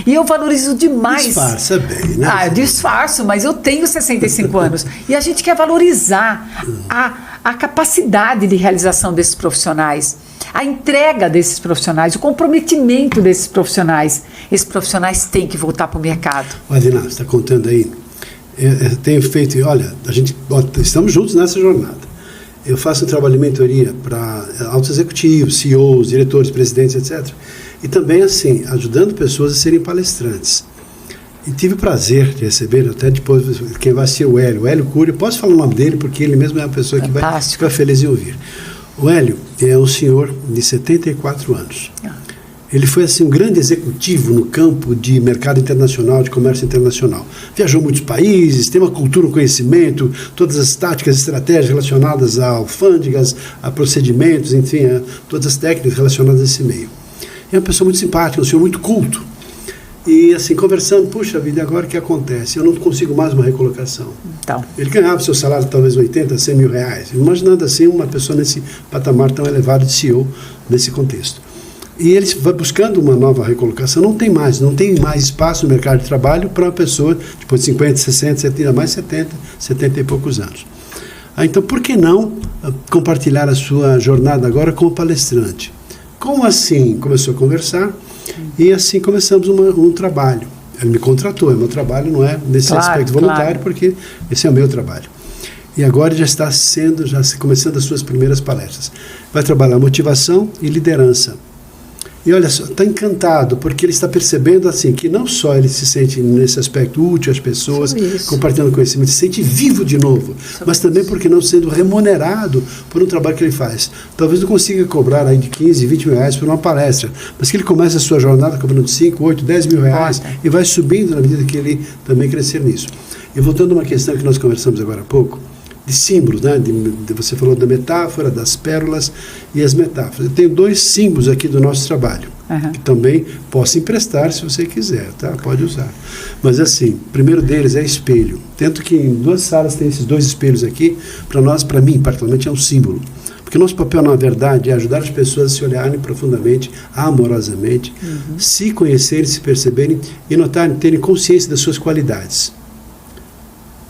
E eu valorizo demais. Disfarça bem, né? Eu disfarço, mas eu tenho 65 anos. E a gente quer valorizar a capacidade de realização desses profissionais, a entrega desses profissionais, o comprometimento desses profissionais. Esses profissionais têm que voltar para o mercado. Edna, você está contando aí. Eu tenho feito, olha, estamos juntos nessa jornada. Eu faço um trabalho de mentoria para altos executivos, CEOs, diretores, presidentes, etc. E também, assim, ajudando pessoas a serem palestrantes. E tive o prazer de receber, até depois, quem vai ser o Hélio Cury. Posso falar o nome dele, porque ele mesmo é uma pessoa que vai ficar feliz em ouvir. O Hélio é um senhor de 74 anos. Ele foi, assim, um grande executivo no campo de mercado internacional, de comércio internacional. Viajou muitos países, tem uma cultura, um conhecimento, todas as táticas, estratégias relacionadas a alfândegas, a procedimentos, enfim, todas as técnicas relacionadas a esse meio. É uma pessoa muito simpática, um senhor muito culto. E assim, conversando, puxa vida, agora o que acontece? Eu não consigo mais uma recolocação. Então. Ele ganhava seu salário talvez 80, 100 mil reais. Imaginando assim uma pessoa nesse patamar tão elevado de CEO, nesse contexto. E ele vai buscando uma nova recolocação, não tem mais espaço no mercado de trabalho para uma pessoa depois de 50, 60, 70, mais 70 e poucos anos. Então, por que não compartilhar a sua jornada agora como palestrante? Como assim? Começou a conversar e assim começamos um trabalho. Ele me contratou, meu trabalho não é nesse aspecto voluntário, porque esse é o meu trabalho. E agora já está começando as suas primeiras palestras. Vai trabalhar motivação e liderança. E olha só, está encantado, porque ele está percebendo assim, que não só ele se sente nesse aspecto útil às pessoas, compartilhando conhecimento, se sente vivo de novo, mas também porque não sendo remunerado por um trabalho que ele faz. Talvez não consiga cobrar aí de 15, 20 mil reais por uma palestra, mas que ele comece a sua jornada cobrando 5, 8, 10 mil reais e vai subindo na medida que ele também crescer nisso. E voltando a uma questão que nós conversamos agora há pouco, de símbolos, né? Você falou da metáfora, das pérolas e as metáforas. Eu tenho 2 símbolos aqui do nosso trabalho, que também posso emprestar se você quiser, tá? Pode usar. Mas assim, o primeiro deles é espelho. Tanto que em 2 salas tem esses 2 espelhos aqui, para mim particularmente é um símbolo. Porque nosso papel, na verdade, é ajudar as pessoas a se olharem profundamente, amorosamente, se conhecerem, se perceberem e notarem, terem consciência das suas qualidades.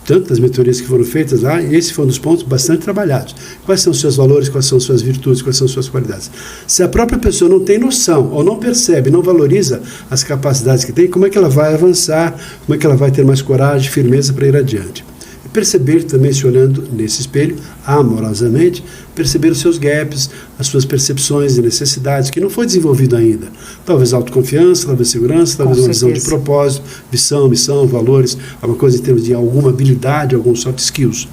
Tanto das mentorias que foram feitas lá, esse foi um dos pontos bastante trabalhados. Quais são os seus valores, quais são as suas virtudes, quais são as suas qualidades. Se a própria pessoa não tem noção, ou não percebe, não valoriza as capacidades que tem, como é que ela vai avançar, como é que ela vai ter mais coragem, firmeza para ir adiante. E perceber também, se olhando nesse espelho, amorosamente, perceber os seus gaps, as suas percepções e necessidades, que não foi desenvolvido ainda. Talvez autoconfiança, talvez segurança, talvez uma visão de propósito, visão, missão, valores, alguma coisa em termos de alguma habilidade, alguns soft skills.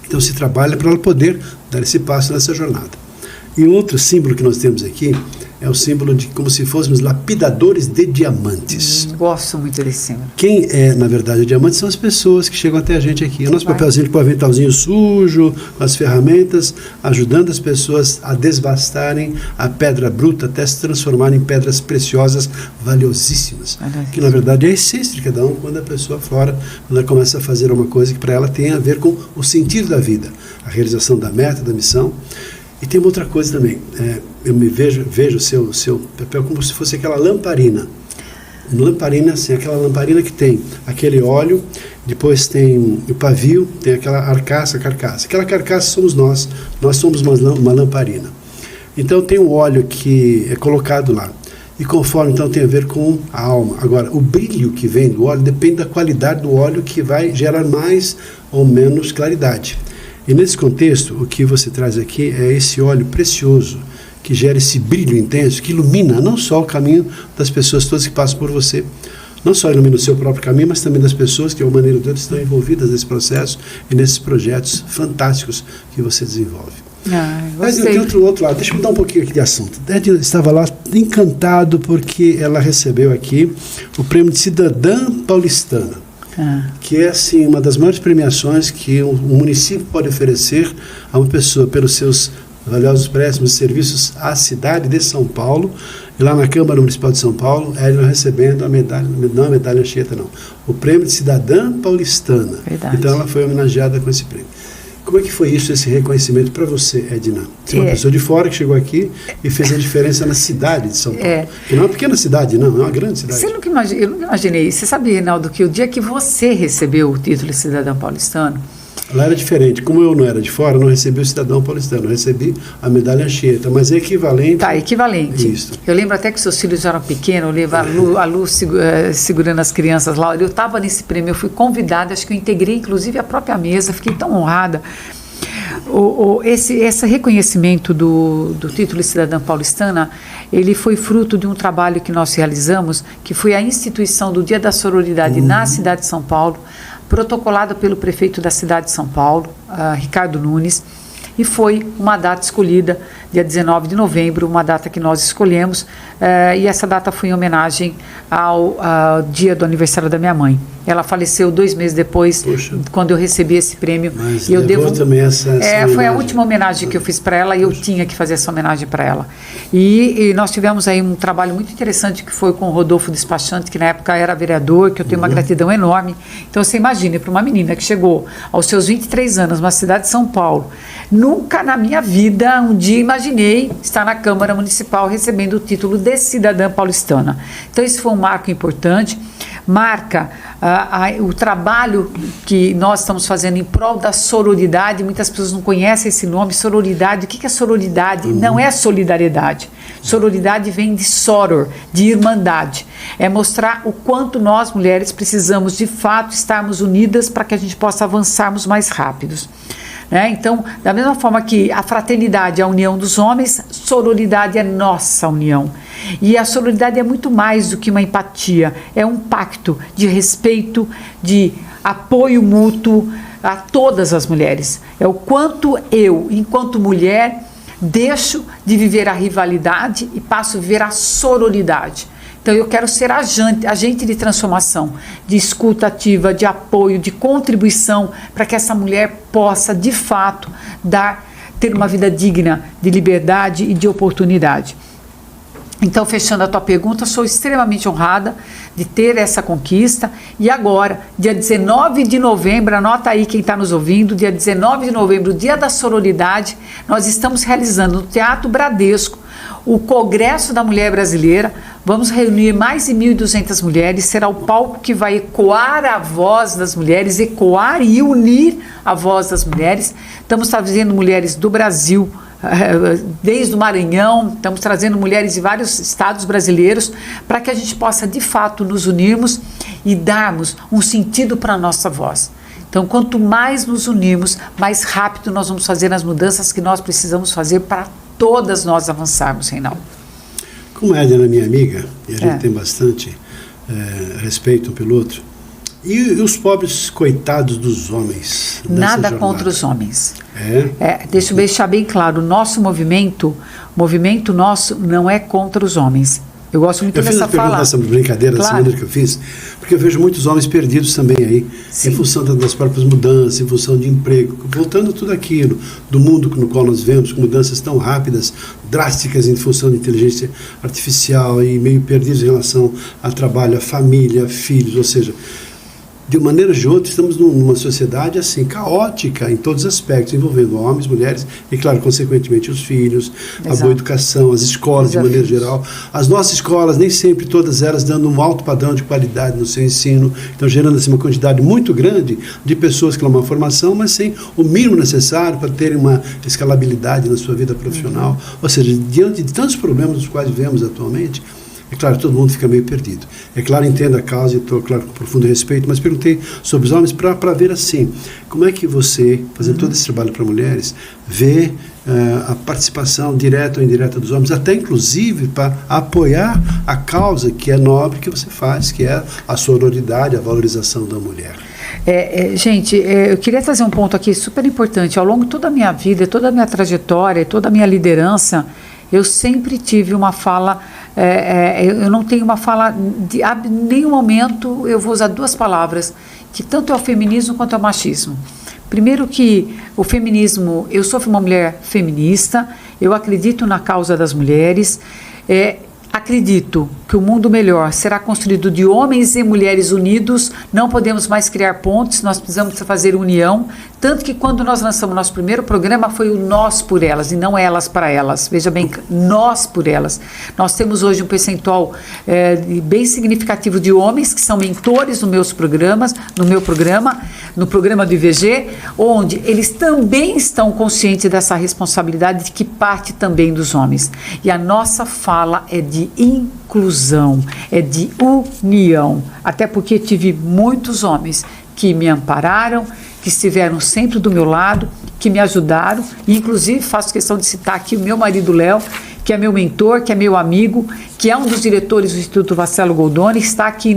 Então se trabalha para ela poder dar esse passo nessa jornada. E outro símbolo que nós temos aqui é o símbolo de como se fôssemos lapidadores de diamantes. Gosto muito desse símbolo. Quem é, na verdade, o diamante são as pessoas que chegam até a gente aqui. O nosso papelzinho com o aventalzinho sujo, com as ferramentas, ajudando as pessoas a desbastarem a pedra bruta até se transformar em pedras preciosas, valiosíssimas. Que, na verdade, é a essência de cada um quando a pessoa aflora, quando ela começa a fazer uma coisa que para ela tem a ver com o sentido da vida, a realização da meta, da missão. E tem uma outra coisa também, eu me vejo o seu papel como se fosse aquela lamparina. Uma lamparina, assim, aquela lamparina que tem aquele óleo, depois tem o pavio, tem aquela carcaça. Aquela carcaça somos nós somos uma lamparina. Então tem um óleo que é colocado lá. E conforme, então, tem a ver com a alma. Agora, o brilho que vem do óleo depende da qualidade do óleo que vai gerar mais ou menos claridade. E nesse contexto, o que você traz aqui é esse óleo precioso, que gera esse brilho intenso, que ilumina não só o caminho das pessoas todas que passam por você, não só ilumina o seu próprio caminho, mas também das pessoas que, de uma maneira ou de outra, estão envolvidas nesse processo e nesses projetos fantásticos que você desenvolve. Mas tem outro lado, deixa eu mudar um pouquinho aqui de assunto. Edna estava lá encantado porque ela recebeu aqui o prêmio de cidadã paulistana. Que é assim, uma das maiores premiações que um município pode oferecer a uma pessoa pelos seus valiosos préstimos e serviços à cidade de São Paulo. E lá na Câmara Municipal de São Paulo, ela recebendo a medalha, não a medalha Anchieta, não, o prêmio de cidadã paulistana. Verdade. Então ela foi homenageada com esse prêmio. Como é que foi isso, esse reconhecimento para você, Edna? Você é uma pessoa de fora que chegou aqui e fez a diferença na cidade de São Paulo. Que não é uma pequena cidade, não, é uma grande cidade. Eu nunca imaginei. Você sabe, Reinaldo, que o dia que você recebeu o título de cidadão paulistano... Lá era diferente. Como eu não era de fora, não recebi o cidadão paulistano. Eu recebi a medalha Anchieta, mas é equivalente. Tá, equivalente. Isso. Eu lembro até que seus filhos eram pequenos, eu levava a Lu segurando as crianças lá. Eu estava nesse prêmio, eu fui convidada, acho que eu integrei inclusive a própria mesa, fiquei tão honrada. Esse reconhecimento do título de cidadã paulistana, ele foi fruto de um trabalho que nós realizamos, que foi a instituição do Dia da Sororidade na cidade de São Paulo, protocolado pelo prefeito da cidade de São Paulo, Ricardo Nunes, e foi uma data escolhida, dia 19 de novembro, uma data que nós escolhemos, e essa data foi em homenagem ao dia do aniversário da minha mãe. Ela faleceu 2 meses depois, quando eu recebi esse prêmio. Mas e eu devo também essa foi a última homenagem que eu fiz para ela, e eu tinha que fazer essa homenagem para ela. E nós tivemos aí um trabalho muito interessante, que foi com o Rodolfo Despachante, que na época era vereador, que eu tenho uma gratidão enorme. Então você imagina, para uma menina que chegou aos seus 23 anos, numa cidade de São Paulo, nunca na minha vida um dia imaginei estar na Câmara Municipal recebendo o título de cidadã paulistana. Então esse foi um marco importante, marca o trabalho que nós estamos fazendo em prol da sororidade. Muitas pessoas não conhecem esse nome, sororidade. O que é sororidade? Não é solidariedade. Sororidade vem de soror, de irmandade. É mostrar o quanto nós, mulheres, precisamos de fato estarmos unidas para que a gente possa avançarmos mais rápidos. Então, da mesma forma que a fraternidade é a união dos homens, sororidade é nossa união. E a sororidade é muito mais do que uma empatia, é um pacto de respeito, de apoio mútuo a todas as mulheres. É o quanto eu, enquanto mulher, deixo de viver a rivalidade e passo a viver a sororidade. Então eu quero ser agente de transformação, de escuta ativa, de apoio, de contribuição, para que essa mulher possa, de fato, ter uma vida digna de liberdade e de oportunidade. Então, fechando a tua pergunta, sou extremamente honrada de ter essa conquista. E agora, dia 19 de novembro, anota aí quem está nos ouvindo, dia 19 de novembro, dia da sororidade, nós estamos realizando no Teatro Bradesco o Congresso da Mulher Brasileira. Vamos reunir mais de 1.200 mulheres, será o palco que vai ecoar a voz das mulheres, ecoar e unir a voz das mulheres. Estamos trazendo mulheres do Brasil, desde o Maranhão, estamos trazendo mulheres de vários estados brasileiros para que a gente possa de fato nos unirmos e darmos um sentido para a nossa voz. Então, quanto mais nos unirmos, mais rápido nós vamos fazer as mudanças que nós precisamos fazer para todas nós avançarmos, Reinaldo. Como a Edna é minha amiga, e a gente tem bastante respeito um pelo outro, e os pobres coitados dos homens? Nada contra os homens. Deixa eu deixar bem claro, o movimento nosso não é contra os homens. Eu gosto muito dessa fala. Eu fiz essa brincadeira dessa maneira que eu fiz, porque eu vejo muitos homens perdidos também aí, em função das próprias mudanças, em função de emprego, voltando tudo aquilo, do mundo no qual nós vemos, com mudanças tão rápidas, drásticas em função de inteligência artificial e meio perdidos em relação a trabalho, a família, a filhos, ou seja, de uma maneira ou de outra, estamos numa sociedade assim, caótica em todos os aspectos, envolvendo homens, mulheres e, claro, consequentemente, os filhos, a boa educação, as escolas de maneira geral. As nossas escolas, nem sempre todas elas dando um alto padrão de qualidade no seu ensino, então gerando assim, uma quantidade muito grande de pessoas que têm uma formação, mas sem o mínimo necessário para terem uma escalabilidade na sua vida profissional. Ou seja, diante de tantos problemas dos quais vivemos atualmente, é claro, todo mundo fica meio perdido. É claro, entendo a causa e estou, claro, com profundo respeito, mas perguntei sobre os homens para ver assim, como é que você, fazendo todo esse trabalho para mulheres, vê a participação direta ou indireta dos homens, até inclusive para apoiar a causa que é nobre que você faz, que é a sororidade, a valorização da mulher. Gente, eu queria trazer um ponto aqui super importante. Ao longo de toda a minha vida, toda a minha trajetória, toda a minha liderança, eu sempre tive uma fala, eu não tenho uma fala, em nenhum momento eu vou usar duas palavras, que tanto é o feminismo quanto é o machismo. Primeiro que o feminismo, eu sou uma mulher feminista, eu acredito na causa das mulheres, acredito que o mundo melhor será construído de homens e mulheres unidos, não podemos mais criar pontes, nós precisamos fazer união, tanto que quando nós lançamos nosso primeiro programa foi o Nós por Elas e não Elas para Elas, veja bem, Nós por Elas. Nós temos hoje um percentual bem significativo de homens que são mentores nos meus programas, no programa do IVG, onde eles também estão conscientes dessa responsabilidade de que parte também dos homens. E a nossa fala é de inclusão, é de união, até porque tive muitos homens que me ampararam, que estiveram sempre do meu lado, que me ajudaram, e inclusive faço questão de citar aqui o meu marido Léo, que é meu mentor, que é meu amigo, que é um dos diretores do Instituto Marcelo Goldoni, está aqui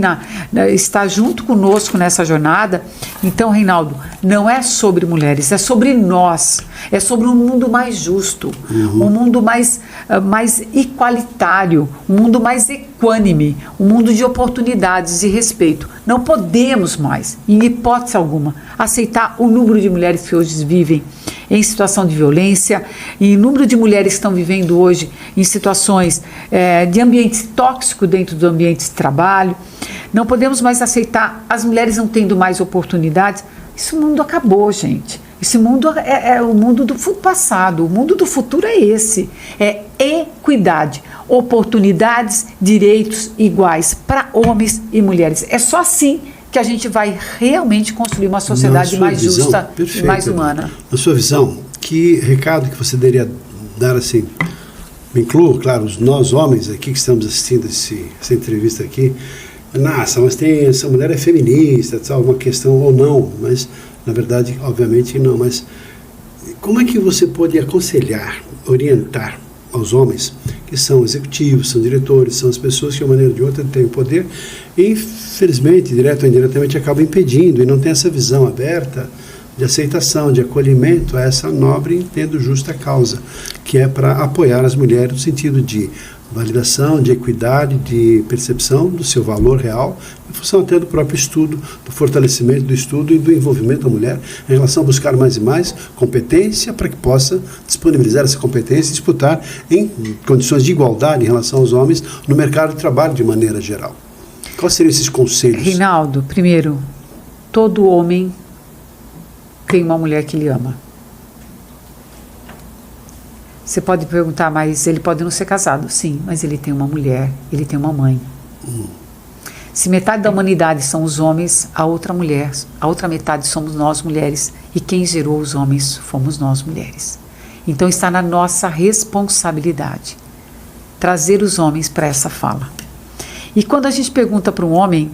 está junto conosco nessa jornada. Então, Reinaldo, não é sobre mulheres, é sobre nós, é sobre um mundo mais justo, um mundo mais igualitário, um mundo mais equânime, um mundo de oportunidades e respeito. Não podemos mais, em hipótese alguma, aceitar o número de mulheres que hoje vivem em situação de violência, e o número de mulheres que estão vivendo hoje em situações de ambiente tóxico dentro do ambiente de trabalho. Não podemos mais aceitar as mulheres não tendo mais oportunidades. Esse mundo acabou, gente. Esse mundo é o mundo do passado. O mundo do futuro é esse. É equidade, oportunidades, direitos iguais para homens e mulheres. É só assim que a gente vai realmente construir uma sociedade mais justa e mais humana. Na sua visão, que recado que você deveria dar assim? Me incluo, claro, nós homens aqui que estamos assistindo essa entrevista aqui. Nossa, mas essa mulher é feminista, alguma questão ou não, mas na verdade, obviamente não. Mas como é que você pode aconselhar, orientar aos homens que são executivos, são diretores, são as pessoas que de uma maneira ou de outra têm o poder e infelizmente, direto ou indiretamente, acabam impedindo e não tem essa visão aberta de aceitação, de acolhimento a essa nobre e entendo justa causa, que é para apoiar as mulheres no sentido de validação, de equidade, de percepção do seu valor real, em função até do próprio estudo, do fortalecimento do estudo e do envolvimento da mulher em relação a buscar mais e mais competência para que possa disponibilizar essa competência e disputar em condições de igualdade em relação aos homens no mercado de trabalho de maneira geral. Quais seriam esses conselhos? Reinaldo, primeiro, todo homem tem uma mulher que ele ama. Você pode perguntar, mas ele pode não ser casado? Sim, mas ele tem uma mulher, ele tem uma mãe. Se metade da humanidade são os homens, a outra metade somos nós mulheres, e quem gerou os homens fomos nós mulheres. Então está na nossa responsabilidade trazer os homens para essa fala. E quando a gente pergunta para um homem,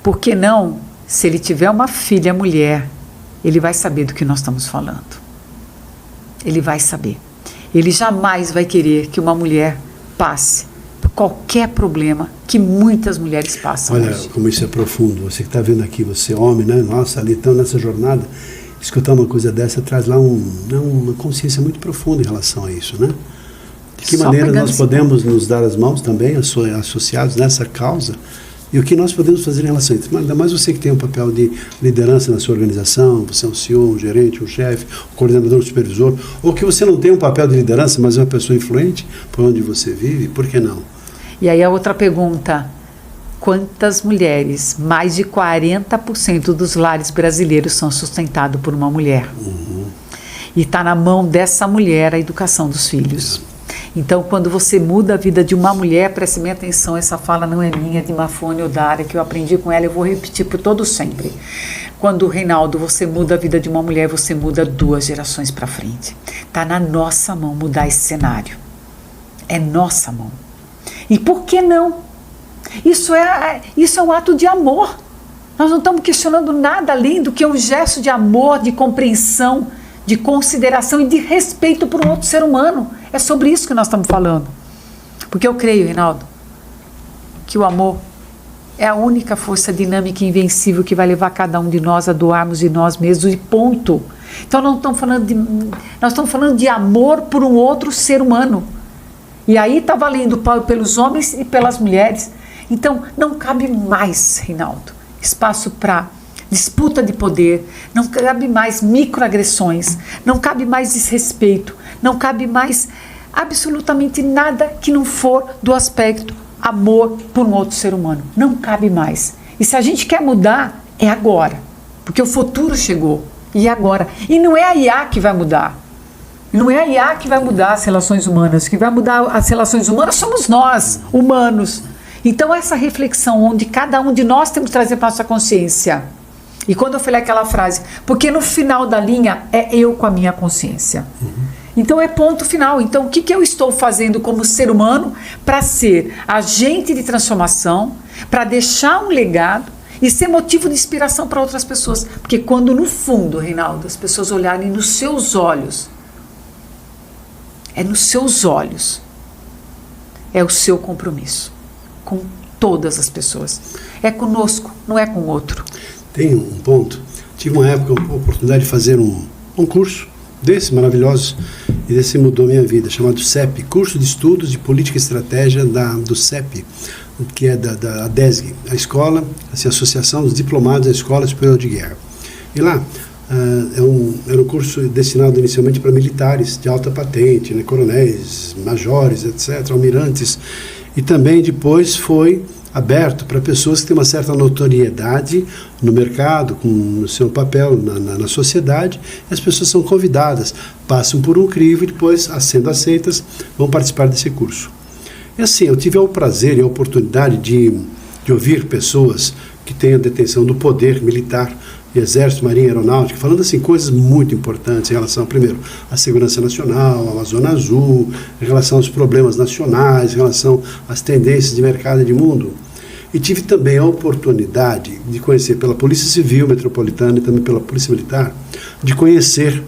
por que não, se ele tiver uma filha mulher, ele vai saber do que nós estamos falando. Ele vai saber. Ele jamais vai querer que uma mulher passe por qualquer problema que muitas mulheres passam. Olha, hoje. como isso é profundo. Você que está vendo aqui, você homem, né? Nossa, ali estão nessa jornada. Escutar uma coisa dessa traz lá uma consciência muito profunda em relação a isso, né? De que maneira nós podemos nos dar as mãos também, associados nessa causa, e o que nós podemos fazer em relação a isso. Mas ainda mais você que tem um papel de liderança na sua organização, você é um CEO, um gerente, um chefe, um coordenador, um supervisor, ou que você não tem um papel de liderança, mas é uma pessoa influente por onde você vive, por que não? E aí a outra pergunta, quantas mulheres, mais de 40% dos lares brasileiros são sustentados por uma mulher? E está na mão dessa mulher a educação dos filhos. Então, quando você muda a vida de uma mulher, preste bem atenção, essa fala não é minha, de Mafone ou Dária, que eu aprendi com ela, eu vou repetir por todo sempre. Quando, Reinaldo, você muda a vida de uma mulher, você muda 2 gerações para frente. Está na nossa mão mudar esse cenário. É nossa mão. E por que não? Isso é um ato de amor. Nós não estamos questionando nada além do que um gesto de amor, de compreensão, de consideração e de respeito por um outro ser humano. É sobre isso que nós estamos falando. Porque eu creio, Reinaldo, que o amor é a única força dinâmica e invencível que vai levar cada um de nós a doarmos de nós mesmos, e ponto. Então nós estamos falando de amor por um outro ser humano. E aí está valendo pelos homens e pelas mulheres. Então não cabe mais, Reinaldo, espaço para disputa de poder, não cabe mais microagressões, não cabe mais desrespeito, não cabe mais absolutamente nada que não for do aspecto amor por um outro ser humano. Não cabe mais. E se a gente quer mudar, é agora. Porque o futuro chegou. E agora. E não é a IA que vai mudar. Não é a IA que vai mudar as relações humanas. Quem vai mudar as relações humanas somos nós, humanos. Então essa reflexão onde cada um de nós temos que trazer para a nossa consciência. E quando eu falei aquela frase, porque no final da linha é eu com a minha consciência. Então é ponto final. Então o que eu estou fazendo como ser humano para ser agente de transformação, para deixar um legado e ser motivo de inspiração para outras pessoas. Porque quando no fundo, Reinaldo, as pessoas olharem nos seus olhos, é nos seus olhos, é o seu compromisso com todas as pessoas. É conosco, não é com o outro. Tem um ponto. Tive uma época a oportunidade de fazer um curso desse maravilhoso, e desse mudou minha vida, chamado CEP, Curso de Estudos de Política e Estratégia do CEP, que é da ADESG, a escola, assim, a Associação dos Diplomados da Escola Superior de Guerra. E lá era um curso destinado inicialmente para militares de alta patente, né, coronéis, majores, etc., almirantes, e também depois foi aberto para pessoas que têm uma certa notoriedade no mercado, com o seu papel na sociedade, e as pessoas são convidadas, passam por um crivo e depois, sendo aceitas, vão participar desse curso. E assim, eu tive o prazer e a oportunidade de ouvir pessoas que têm a detenção do poder militar, Exército, Marinha, Aeronáutica, falando assim coisas muito importantes em relação, primeiro, à segurança nacional, à Zona Azul, em relação aos problemas nacionais, em relação às tendências de mercado e de mundo. E tive também a oportunidade de conhecer pela Polícia Civil Metropolitana e também pela Polícia Militar, de conhecer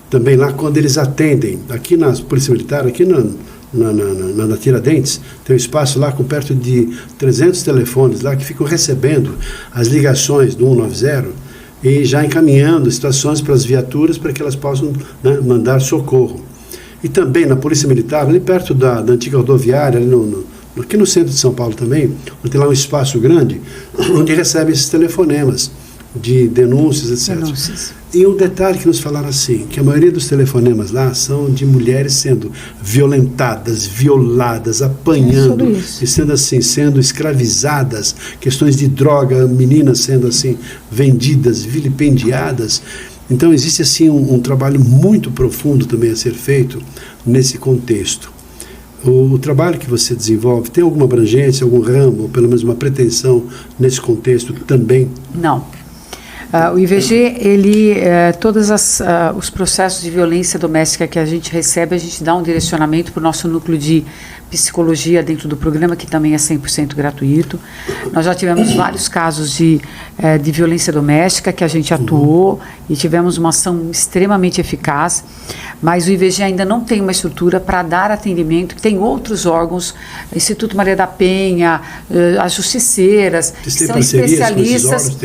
também lá quando eles atendem, aqui na Polícia Militar, aqui na Tiradentes, tem um espaço lá com perto de 300 telefones lá que ficam recebendo as ligações do 190 e já encaminhando situações para as viaturas para que elas possam, né, mandar socorro. E também na Polícia Militar, ali perto da antiga rodoviária, ali aqui no centro de São Paulo também, onde tem lá um espaço grande, onde recebe esses telefonemas de denúncias, etc. Denúncias. E um detalhe que nos falaram assim, que a maioria dos telefonemas lá são de mulheres sendo violentadas, violadas, apanhando, e sendo escravizadas, questões de droga, meninas sendo assim vendidas, vilipendiadas. Então existe assim um trabalho muito profundo também a ser feito nesse contexto. O trabalho que você desenvolve tem alguma abrangência, algum ramo, ou pelo menos uma pretensão nesse contexto também? Não. O IVG, todos os processos de violência doméstica que a gente recebe, a gente dá um direcionamento para o nosso núcleo de psicologia dentro do programa, que também é 100% gratuito. Nós já tivemos vários casos de violência doméstica que a gente atuou e tivemos uma ação extremamente eficaz, mas o IVG ainda não tem uma estrutura para dar atendimento. Tem outros órgãos, Instituto Maria da Penha, as justiceiras, que são especialistas.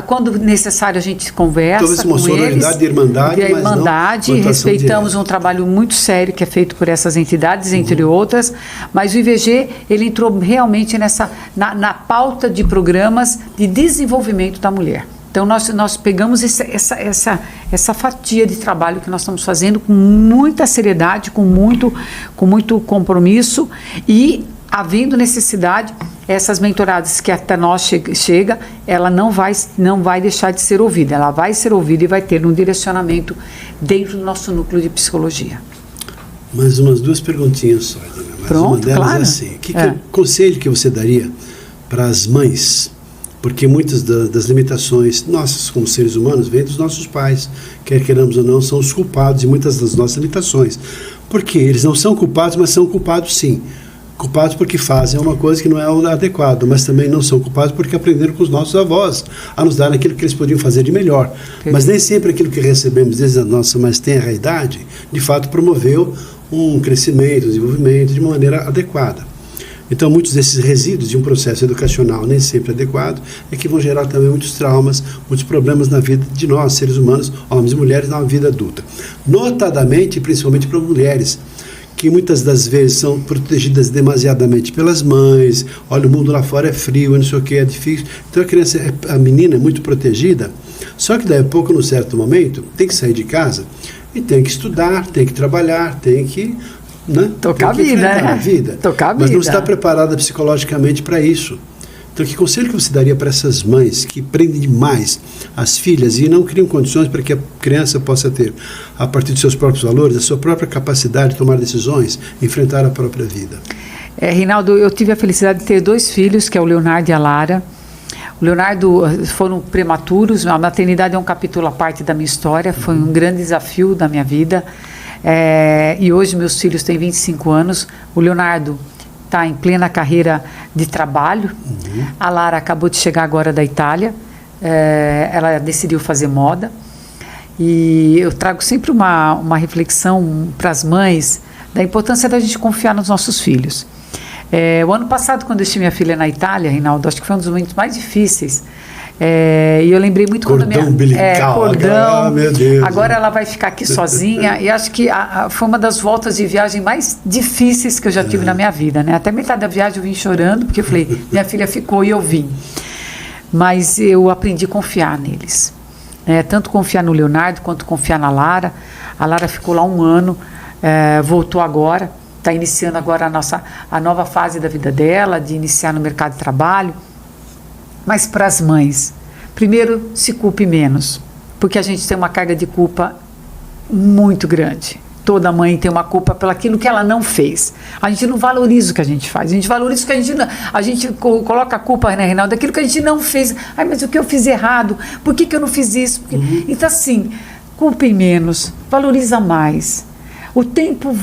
Quando necessário a gente conversa com eles. De irmandade, respeitamos um trabalho muito sério que é feito por essas entidades, entre outras. Mas o IVG, ele entrou realmente na pauta de programas de desenvolvimento da mulher. Então, nós pegamos essa fatia de trabalho que nós estamos fazendo com muita seriedade, com muito compromisso e, havendo necessidade, essas mentoradas que até nós chega, ela não vai deixar de ser ouvida. Ela vai ser ouvida e vai ter um direcionamento dentro do nosso núcleo de psicologia. Mais umas 2 perguntinhas só, Edna. Pronto, uma delas claro. é assim, que conselho que você daria para as mães? Porque muitas das limitações nossas como seres humanos vêm dos nossos pais, quer queiramos ou não, são os culpados de muitas das nossas limitações. Porque eles não são culpados, mas são culpados sim. Culpados porque fazem uma coisa que não é o adequado, mas também não são culpados porque aprenderam com os nossos avós a nos dar aquilo que eles podiam fazer de melhor. Mas nem sempre aquilo que recebemos desde a nossa mais tenra idade, de fato promoveu um crescimento, um desenvolvimento de uma maneira adequada. Então, muitos desses resíduos de um processo educacional nem sempre adequado é que vão gerar também muitos traumas, muitos problemas na vida de nós, seres humanos, homens e mulheres, na vida adulta. Notadamente, principalmente para mulheres, que muitas das vezes são protegidas demasiadamente pelas mães. Olha, o mundo lá fora é frio, não sei o que, é difícil. Então a menina é muito protegida, só que daí a pouco, num certo momento, tem que sair de casa e tem que estudar, tem que trabalhar, tem que tocar a vida. Mas não está preparada psicologicamente para isso. Então, que conselho que você daria para essas mães que prendem demais as filhas e não criam condições para que a criança possa ter, a partir dos seus próprios valores, a sua própria capacidade de tomar decisões, enfrentar a própria vida? Reinaldo, eu tive a felicidade de ter 2 filhos, que é o Leonardo e a Lara. O Leonardo foram prematuros, a maternidade é um capítulo à parte da minha história, foi um grande desafio da minha vida. E hoje meus filhos têm 25 anos. O Leonardo está em plena carreira de trabalho. A Lara acabou de chegar agora da Itália. Ela decidiu fazer moda. E eu trago sempre uma reflexão para as mães da importância da gente confiar nos nossos filhos. O ano passado, quando eu estive minha filha na Itália, Reinaldo, acho que foi um dos momentos mais difíceis. E eu lembrei muito quando cordão umbilical, cordão. Meu Deus. Agora ela vai ficar aqui sozinha. E acho que foi uma das voltas de viagem mais difíceis que eu já tive na minha vida, né? Até metade da viagem eu vim chorando, porque eu falei, minha filha ficou e eu vim. Mas eu aprendi a confiar neles. Tanto confiar no Leonardo quanto confiar na Lara. A Lara ficou lá 1 ano, voltou agora. Está iniciando agora a nova fase da vida dela, de iniciar no mercado de trabalho. Mas para as mães, primeiro, se culpe menos, porque a gente tem uma carga de culpa muito grande. Toda mãe tem uma culpa pelo aquilo que ela não fez. A gente não valoriza o que a gente faz, a gente valoriza o que a gente coloca a culpa, né, Reinaldo, daquilo que a gente não fez. Ai, mas o que eu fiz errado? Por que eu não fiz isso? Então, assim, culpem menos, valoriza mais. O tempo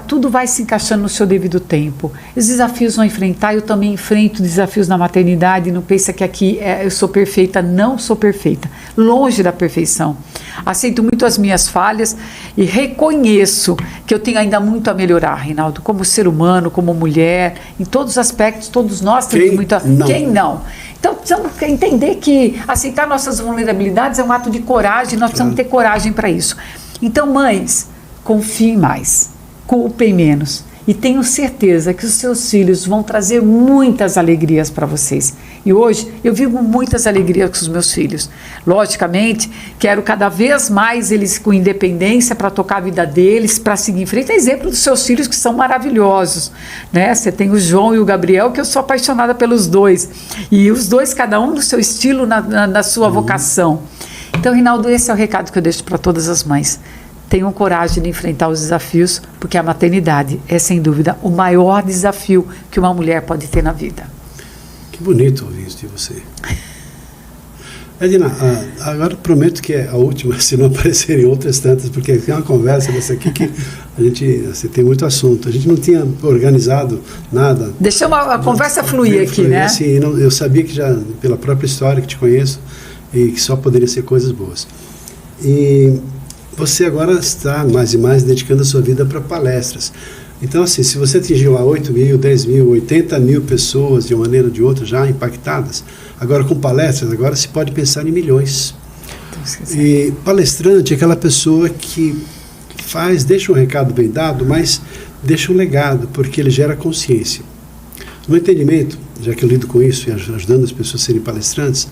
tudo vai se encaixando no seu devido tempo. Os desafios vão enfrentar, eu também enfrento desafios na maternidade, não pensa que aqui eu sou perfeita, não sou perfeita, longe da perfeição. Aceito muito as minhas falhas e reconheço que eu tenho ainda muito a melhorar, Reinaldo, como ser humano, como mulher, em todos os aspectos, todos nós temos Quem não? Então, precisamos entender que aceitar nossas vulnerabilidades é um ato de coragem, nós precisamos ter coragem para isso. Então, mães, confiem mais, culpem menos. E tenho certeza que os seus filhos vão trazer muitas alegrias para vocês. E hoje eu vivo muitas alegrias com os meus filhos. Logicamente, quero cada vez mais eles com independência para tocar a vida deles, para seguir em frente. É exemplo dos seus filhos que são maravilhosos, né? Você tem o João e o Gabriel, que eu sou apaixonada pelos dois. E os dois, cada um no seu estilo, na sua vocação. Então, Rinaldo, esse é o recado que eu deixo para todas as mães. Tenham coragem de enfrentar os desafios, porque a maternidade é, sem dúvida, o maior desafio que uma mulher pode ter na vida. Que bonito ouvir isso de você. Edna, agora prometo que é a última, se não aparecerem outras tantas, porque tem uma conversa dessa aqui que você tem muito assunto. A gente não tinha organizado nada. Deixamos a conversa fluir aqui, né? Assim, eu sabia que já, pela própria história que te conheço, e que só poderia ser coisas boas. E você agora está mais e mais dedicando a sua vida para palestras. Então, assim, se você atingiu lá 8 mil, 10 mil, 80 mil pessoas de uma maneira ou de outra já impactadas, agora com palestras, agora se pode pensar em milhões. E palestrante é aquela pessoa que deixa um recado bem dado, mas deixa um legado, porque ele gera consciência. No entendimento, já que eu lido com isso e ajudando as pessoas a serem palestrantes,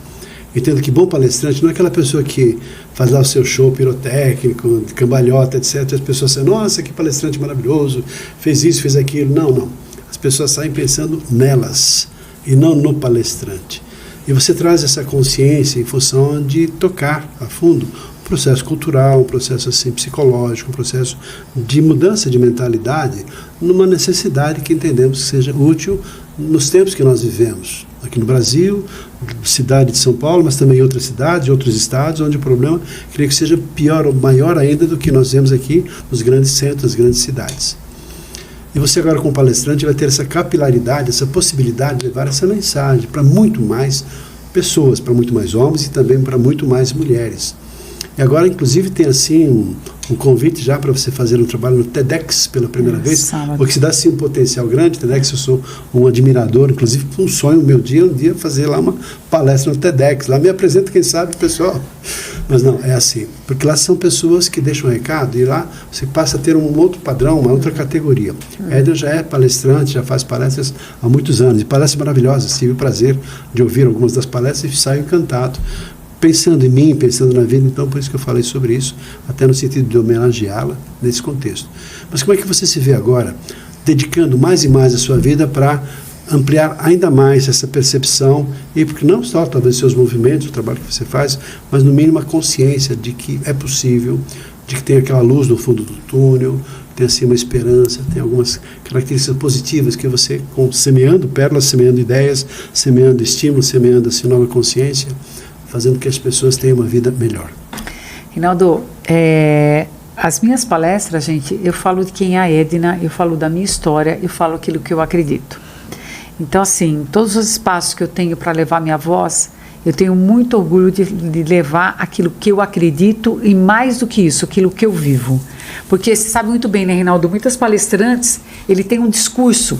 entendo que bom palestrante não é aquela pessoa que faz lá o seu show pirotécnico, cambalhota, etc. As pessoas saem, nossa, que palestrante maravilhoso, fez isso, fez aquilo. Não, não. As pessoas saem pensando nelas e não no palestrante. E você traz essa consciência em função de tocar a fundo um processo cultural, um processo assim, psicológico, um processo de mudança de mentalidade numa necessidade que entendemos que seja útil nos tempos que nós vivemos. Aqui no Brasil, cidade de São Paulo, mas também em outras cidades, outros estados, onde o problema, creio que seja pior ou maior ainda do que nós vemos aqui nos grandes centros, nas grandes cidades. E você agora, como palestrante, vai ter essa capilaridade, essa possibilidade de levar essa mensagem para muito mais pessoas, para muito mais homens e também para muito mais mulheres. E agora, inclusive, tem assim um convite já para você fazer um trabalho no TEDx pela primeira vez, sábado. Porque se dá assim um potencial grande. TEDx, eu sou um admirador, inclusive um sonho meu um dia fazer lá uma palestra no TEDx, lá me apresenta, quem sabe, pessoal. Mas não, é assim, porque lá são pessoas que deixam um recado e lá você passa a ter um outro padrão, uma outra categoria. Edna já é palestrante, já faz palestras há muitos anos, e palestras maravilhosas. Tive o prazer de ouvir algumas das palestras e saio encantado, pensando em mim, pensando na vida. Então por isso que eu falei sobre isso, até no sentido de homenageá-la nesse contexto. Mas como é que você se vê agora dedicando mais e mais a sua vida para ampliar ainda mais essa percepção, e porque não só talvez seus movimentos, o trabalho que você faz, mas no mínimo a consciência de que é possível, de que tem aquela luz no fundo do túnel, tem assim uma esperança, tem algumas características positivas que você, semeando pérolas, semeando ideias, semeando estímulos, semeando assim nova consciência, fazendo que as pessoas tenham uma vida melhor. Rinaldo, as minhas palestras, gente, eu falo de quem é a Edna, eu falo da minha história, eu falo aquilo que eu acredito. Então, assim, todos os espaços que eu tenho para levar minha voz, eu tenho muito orgulho de levar aquilo que eu acredito e, mais do que isso, aquilo que eu vivo. Porque você sabe muito bem, né, Rinaldo? Muitas palestrantes, ele tem um discurso,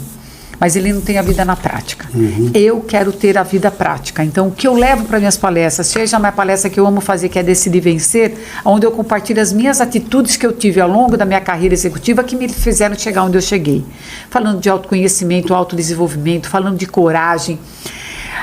mas ele não tem a vida na prática. Eu quero ter a vida prática. Então, o que eu levo para minhas palestras, seja a minha palestra que eu amo fazer, que é Decide Vencer, onde eu compartilho as minhas atitudes que eu tive ao longo da minha carreira executiva que me fizeram chegar onde eu cheguei. Falando de autoconhecimento, autodesenvolvimento, falando de coragem.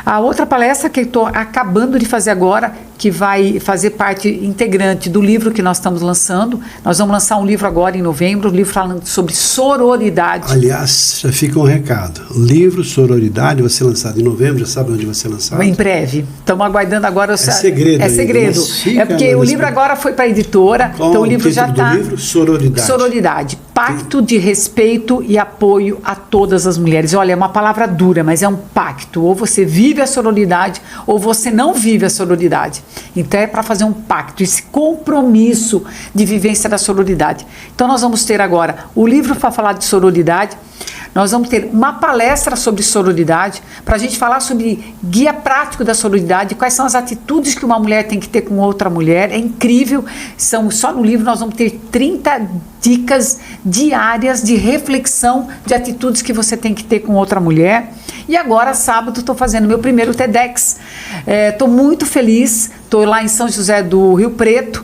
A outra palestra que eu estou acabando de fazer agora, que vai fazer parte integrante do livro que nós estamos lançando. Nós vamos lançar um livro agora em novembro, um livro falando sobre sororidade. Aliás, já fica um recado. O livro Sororidade vai ser lançado em novembro, já sabe onde vai ser lançado? Em breve. Estamos aguardando agora. É segredo. É segredo. É porque o livro agora foi para a editora, então o livro já está... Sororidade. Sororidade. Pacto de respeito e apoio a todas as mulheres. Olha, é uma palavra dura, mas é um pacto. Ou você vive a sororidade, ou você não vive a sororidade. Então é para fazer um pacto, esse compromisso de vivência da sororidade. Então nós vamos ter agora o livro para falar de sororidade, nós vamos ter uma palestra sobre sororidade, para a gente falar sobre guia prático da sororidade, quais são as atitudes que uma mulher tem que ter com outra mulher. É incrível, só no livro nós vamos ter 30 dicas diárias de reflexão de atitudes que você tem que ter com outra mulher. E agora, sábado, estou fazendo meu primeiro TEDx. Estou muito feliz, estou lá em São José do Rio Preto.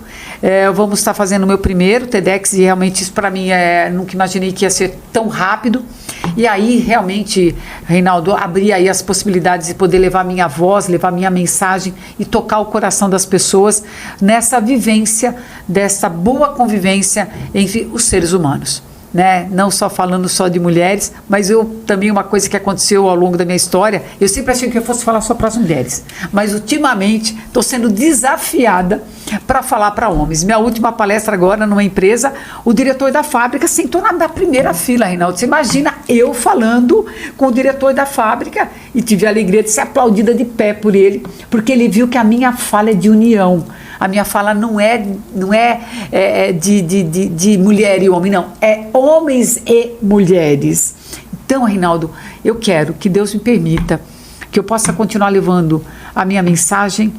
Vamos estar fazendo o meu primeiro TEDx e realmente isso para mim nunca imaginei que ia ser tão rápido. E aí realmente, Reinaldo, abrir aí as possibilidades de poder levar minha voz, levar minha mensagem e tocar o coração das pessoas nessa vivência, dessa boa convivência entre os seres humanos. Né? Não só falando só de mulheres, mas também uma coisa que aconteceu ao longo da minha história, eu sempre achei que eu fosse falar só para as mulheres, mas ultimamente estou sendo desafiada para falar para homens. Minha última palestra agora numa empresa, o diretor da fábrica sentou na primeira fila, Reinaldo. Você imagina eu falando com o diretor da fábrica e tive a alegria de ser aplaudida de pé por ele, porque ele viu que a minha fala é de união. A minha fala não é de mulher e homem, não. É homens e mulheres. Então, Reinaldo, eu quero que Deus me permita que eu possa continuar levando a minha mensagem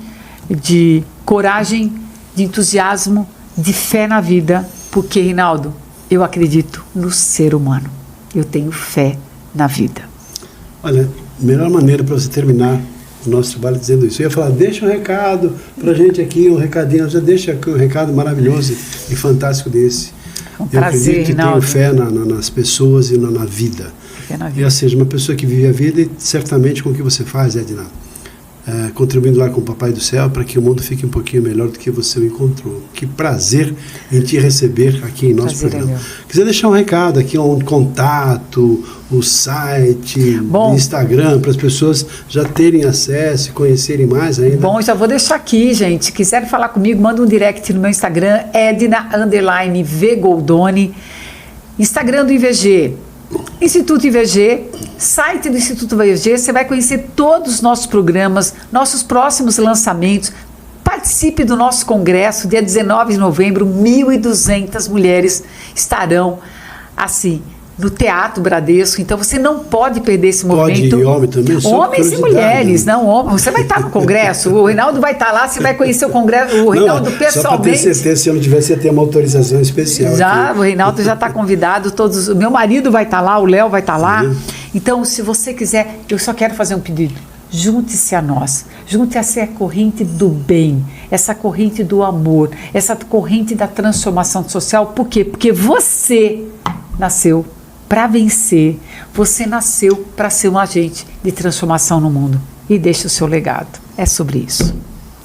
de coragem, de entusiasmo, de fé na vida, porque, Reinaldo, eu acredito no ser humano. Eu tenho fé na vida. Olha, melhor maneira para você terminar o nosso trabalho dizendo isso. Eu ia falar, deixa um recado pra gente aqui, um recadinho, já deixa aqui um recado maravilhoso e fantástico desse. Um prazer, eu acredito que tenho fé nas pessoas e na vida. Fé na vida. E ou seja, uma pessoa que vive a vida e certamente com o que você faz, Edna, contribuindo lá com o Papai do Céu para que o mundo fique um pouquinho melhor do que você o encontrou. Que prazer em te receber aqui em nosso programa. Quiser deixar um recado aqui, um contato, o site, o Instagram, para as pessoas já terem acesso e conhecerem mais ainda. Bom, já vou deixar aqui, gente. Se quiserem falar comigo, manda um direct no meu Instagram, Edna_V Goldoni, Instagram do IVG, Instituto IVG, site do Instituto IVG, você vai conhecer todos os nossos programas, nossos próximos lançamentos. Participe do nosso congresso, dia 19 de novembro, 1.200 mulheres estarão assim no Teatro Bradesco, então você não pode perder esse momento. Pode, homem também. Homens e mulheres, não homens. Você vai estar no congresso, o Reinaldo vai estar lá, você vai conhecer o congresso, o Reinaldo pessoalmente. Só para ter certeza, se eu não tivesse, ia ter uma autorização especial. Já, aqui. O Reinaldo já está convidado, todos. O meu marido vai estar lá, o Léo vai estar lá. Então, se você quiser, eu só quero fazer um pedido. Junte-se a nós, junte-se a essa corrente do bem, essa corrente do amor, essa corrente da transformação social. Por quê? Porque você nasceu para vencer, você nasceu para ser um agente de transformação no mundo e deixa o seu legado. É sobre isso.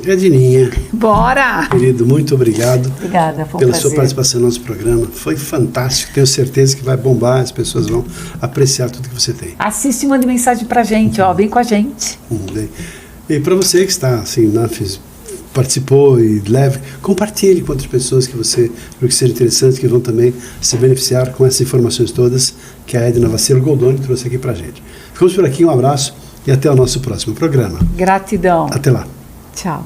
Edninha. Bora! Querido, muito obrigado. Obrigada, foi um pela prazer. Sua participação no nosso programa. Foi fantástico, tenho certeza que vai bombar, as pessoas vão apreciar tudo que você tem. Assiste e mande mensagem pra gente, vem com a gente. E para você que está assim, participou e compartilhe com outras pessoas que você viu que seja interessante, que vão também se beneficiar com essas informações todas que a Edna Vacilo Goldoni trouxe aqui pra gente. Ficamos por aqui, um abraço e até o nosso próximo programa. Gratidão. Até lá. Tchau.